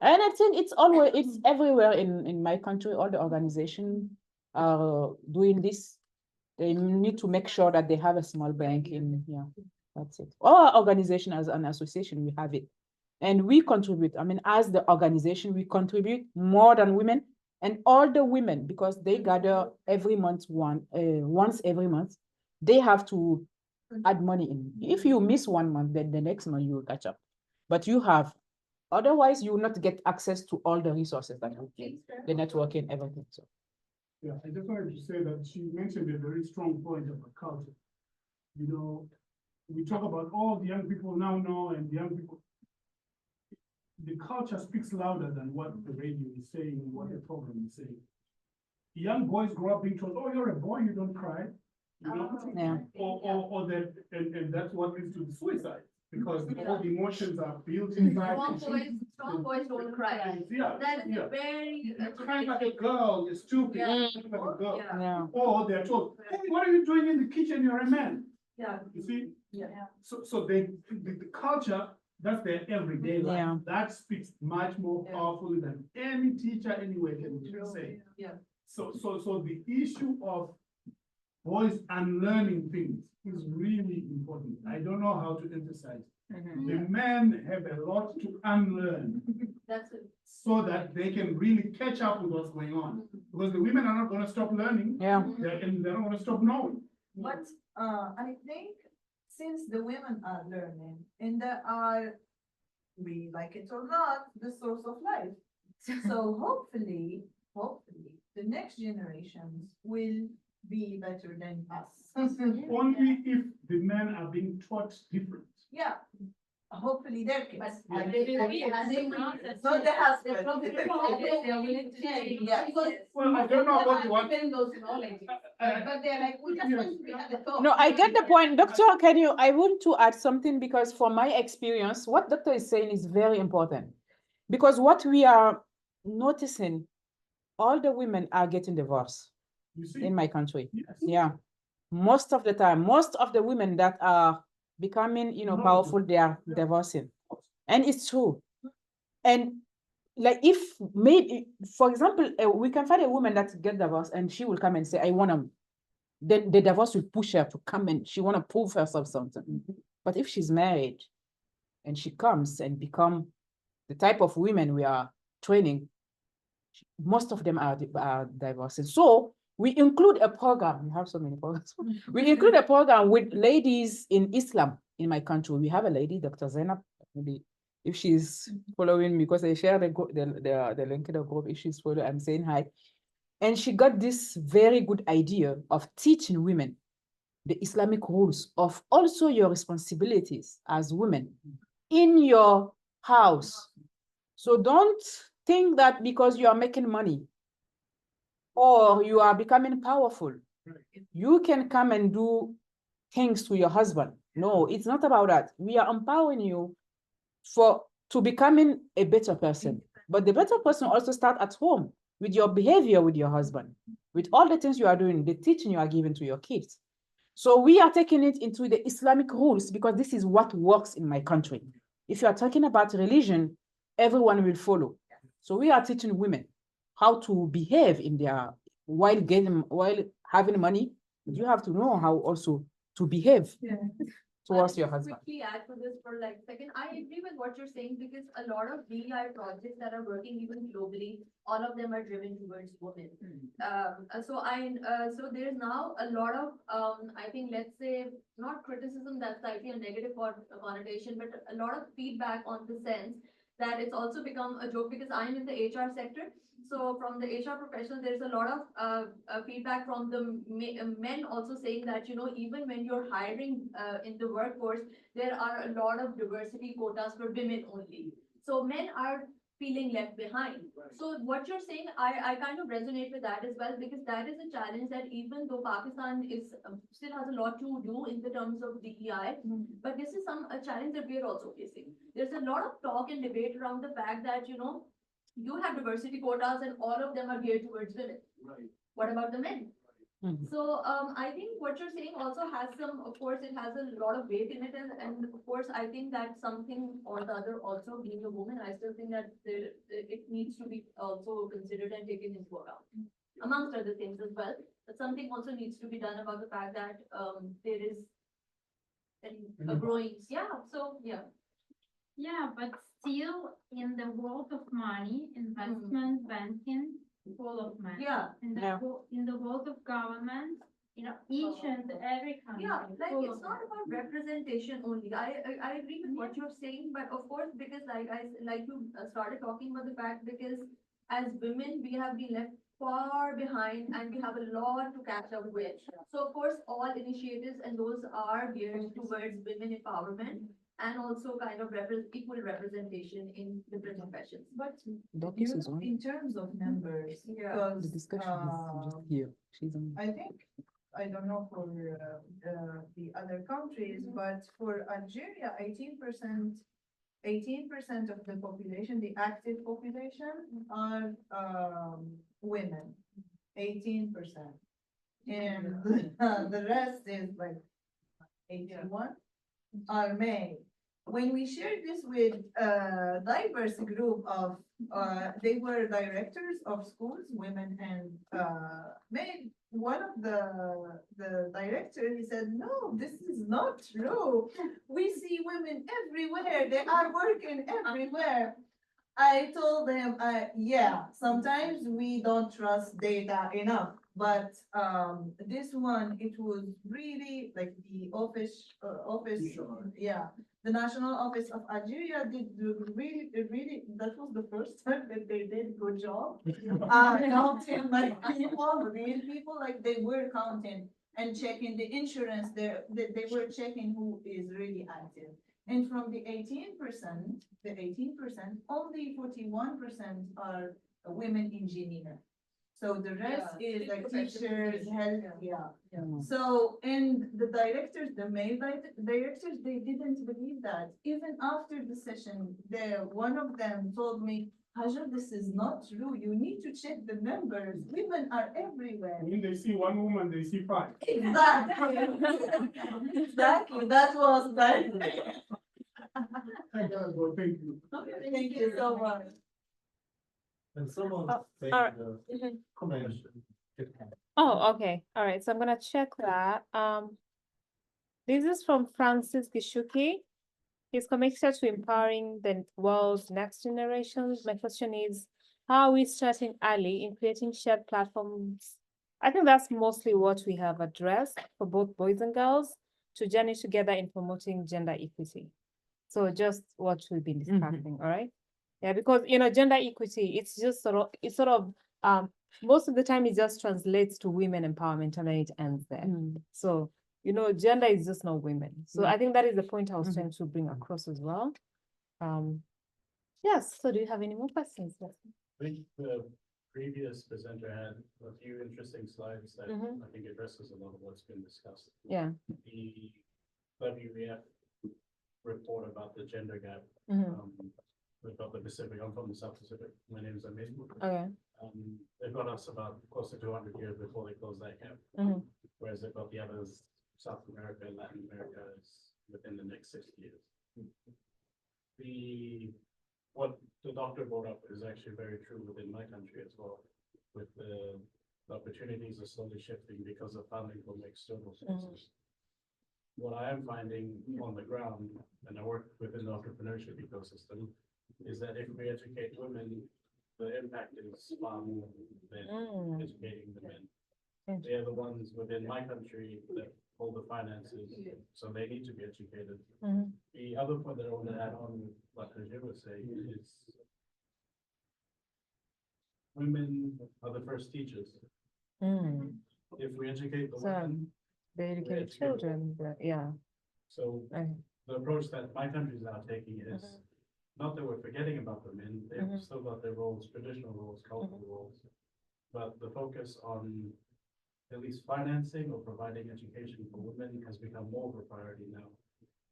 And I think it's everywhere in my country. All the organizations are doing this. They need to make sure that they have a small bank that's it. Our organization as an association, we have it. And we contribute. I mean, as the organization, we contribute more than women. And all the women, because they gather every month, once every month, they have to add money in. If you miss 1 month, then the next month you will catch up. But you have, otherwise you will not get access to all the resources that you get, the networking, everything. So. Yeah, I just wanted to say that she mentioned a very strong point about culture. We talk about all the young people now know, and the young people, the culture speaks louder than what the radio is saying and what the program is saying. Young boys grow up being told, oh, you're a boy, you don't cry. Yeah. Or that, and that's what leads to the suicide, because all the emotions are built inside. Strong boys don't cry. Yeah. That is very. You're crying like a girl, you're stupid. Yeah. Like a girl. Yeah. Or they're told, hey, what are you doing in the kitchen? You're a man. Yeah. You see? Yeah. So the culture, that's their everyday life. Yeah. That speaks much more powerfully than any teacher anywhere can say. Yeah. So the issue of boys unlearning things is really important. I don't know how to emphasize. The men have a lot to unlearn. That's it. So that they can really catch up with what's going on. Because the women are not going to stop learning. Yeah. They're not going to stop knowing. But I think since the women are learning and they are, we like it or not, the source of life. So hopefully, the next generations will be better than us. Only if the men are being taught different. Yeah, hopefully their kids. But Yeah. they will be, and they will not. Not the husband. They're from the problem, they are willing to change. Yes. Because Well, I don't know about what. given those knowledge, but they're like, we just want to be at the top. No, I get the point. Doctor, I want to add something because from my experience, what doctor is saying is very important. Because what we are noticing, all the women are getting divorced in my country. Yes. Yeah. Most of the time, most of the women that are becoming, powerful, they are divorcing. And it's true. And like if maybe, for example, we can find a woman that get divorced and she will come and say, I want to, then the divorce will push her to come and she want to prove herself something. But if she's married and she comes and become the type of women we are training, most of them are divorcing. So we include a program. We have so many programs. We include a program with ladies in Islam in my country. We have a lady, Dr. Zainab, maybe if she's following me, because I share the link in the group, if she's following, I'm saying hi. And she got this very good idea of teaching women the Islamic rules of also your responsibilities as women in your house. So don't think that because you are making money or you are becoming powerful, you can come and do things to your husband. No, it's not about that. We are empowering you to becoming a better person. But the better person also start at home with your behavior with your husband, with all the things you are doing, the teaching you are giving to your kids. So we are taking it into the Islamic rules because this is what works in my country. If you are talking about religion, everyone will follow. So we are teaching women how to behave in their while having money. You have to know how also to behave towards your husband. Quickly add to this for like a second. I agree with what you're saying because a lot of DEI projects that are working even globally, all of them are driven towards women. So there's now a lot of I think, let's say, not criticism, that's slightly a negative connotation, but a lot of feedback on the sense that it's also become a joke because I'm in the HR sector. So from the HR professional, there's a lot of feedback from the men also saying that, even when you're hiring in the workforce, there are a lot of diversity quotas for women only. So men are feeling left behind. So what you're saying, I kind of resonate with that as well, because that is a challenge that even though Pakistan is still has a lot to do in the terms of DEI, but this is a challenge that we are also facing. There's a lot of talk and debate around the fact that, you have diversity quotas and all of them are geared towards women. Right. What about the men? So I think what you're saying also has of course, it has a lot of weight in it. And of course, I think that something or the other also being a woman, I still think that it needs to be also considered and taken into account. Amongst other things as well, but something also needs to be done about the fact that there is a growing, Yeah, but still in the world of money, investment, banking, full of men. Yeah. In the world of government, each and every country. Yeah, like full it's of not men. about representation only. I agree with what you're saying, but of course, because like you started talking about the fact, because as women, we have been left far behind and we have a lot to catch up with. So of course, all initiatives and those are geared towards women empowerment and also kind of equal representation in different professions. But This is one. in terms of numbers, because The discussion is just here. She's on. I think, I don't know for the other countries, but for Algeria, 18% of the population, the active population, are women, 18%. And the rest is like 81 are male. when we shared this with a diverse group of, they were directors of schools, women and men. One of the directors, he said, no, this is not true. We see women everywhere. They are working everywhere. I told them, yeah, sometimes we don't trust data enough, but this one, it was really like the yeah, the National Office of Nigeria did really, that was the first time that they did good job. Counting like people, real people, like they were counting and checking the insurance, they were checking who is really active. And from the 18%, only 41% are women engineer. So the rest is like teachers, health, So, and the directors, the male directors, they didn't believe that. Even after the session, one of them told me, Hajar, this is not true. You need to check the numbers. Women are everywhere. When they see one woman, they see five. Exactly. Exactly. That was that. Thank you. Thank you so much. And someone made all right. the comment. Oh, okay. All right. So I'm gonna check that. This is from Francis Gishuki. He's committed to empowering the world's next generations. My question is, how are we starting early in creating shared platforms? I think that's mostly what we have addressed for both boys and girls to journey together in promoting gender equity. So just what we've been discussing, all right? Yeah, because gender equity, it's just sort of most of the time it just translates to women empowerment and then it ends there. So gender is just not women. So I think that is the point I was trying to bring across as well. Yes, so do you have any more questions? I think the previous presenter had a few interesting slides that I think addresses a lot of what's been discussed. Yeah. The WEF report about the gender gap. We've got the Pacific, I'm from the South Pacific. My name is Amin. Okay. They've got us about close to 200 years before they close that gap. Whereas they've got the others, South America and Latin America, is within the next 60 years. What the doctor brought up is actually very true within my country as well, with the opportunities are slowly shifting because of funding from external sources. What I am finding on the ground, and I work within the entrepreneurship ecosystem, is that if we educate women, the impact is far more than educating the men. They are the ones within my country that hold the finances, so they need to be educated. The other point that I want to add on what Hajar was saying is women are the first teachers. If we educate the women, they educate children, So the approach that my country is now taking is not that we're forgetting about the men, they've still got their roles, traditional roles, cultural roles, but the focus on at least financing or providing education for women has become more of a priority now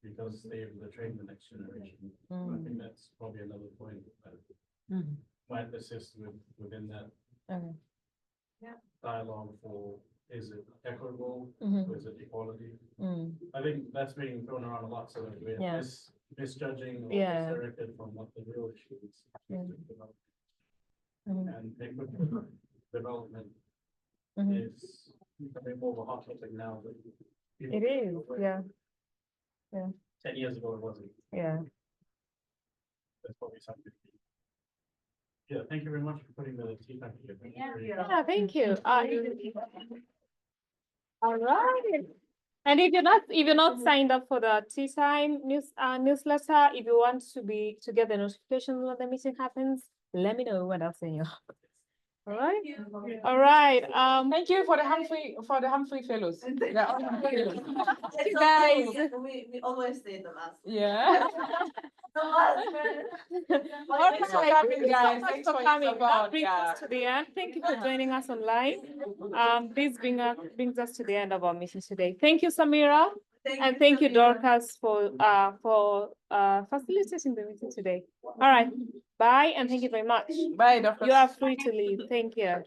because they're able to train the next generation. I think that's probably another point that might assist within that dialogue for, is it equitable, or is it equality? I think that's being thrown around a lot, so that we're misjudging or misdirected from what the real issue is. And equitable development is becoming more of a hot topic now. But it is, yeah. 10 years ago, it wasn't. Yeah. That's probably something. Yeah, thank you very much for putting the tea back together. Yeah, thank you. All right. And if you're not signed up for the tea time newsletter, if you want to get the notifications when the meeting happens, let me know when I'll send you. All right. All right. Thank you for the Humphrey Fellows. You guys. We always say the last. Yeah. Thanks for coming, guys. Thanks for coming. That brings us to the end. Thank you for joining us online. This brings us to the end of our meeting today. Thank you, Samira. And thank you, Dorcas, for facilitating the meeting today. All right. Bye, and thank you very much. Bye, Dorcas. You are free to leave. Thank you.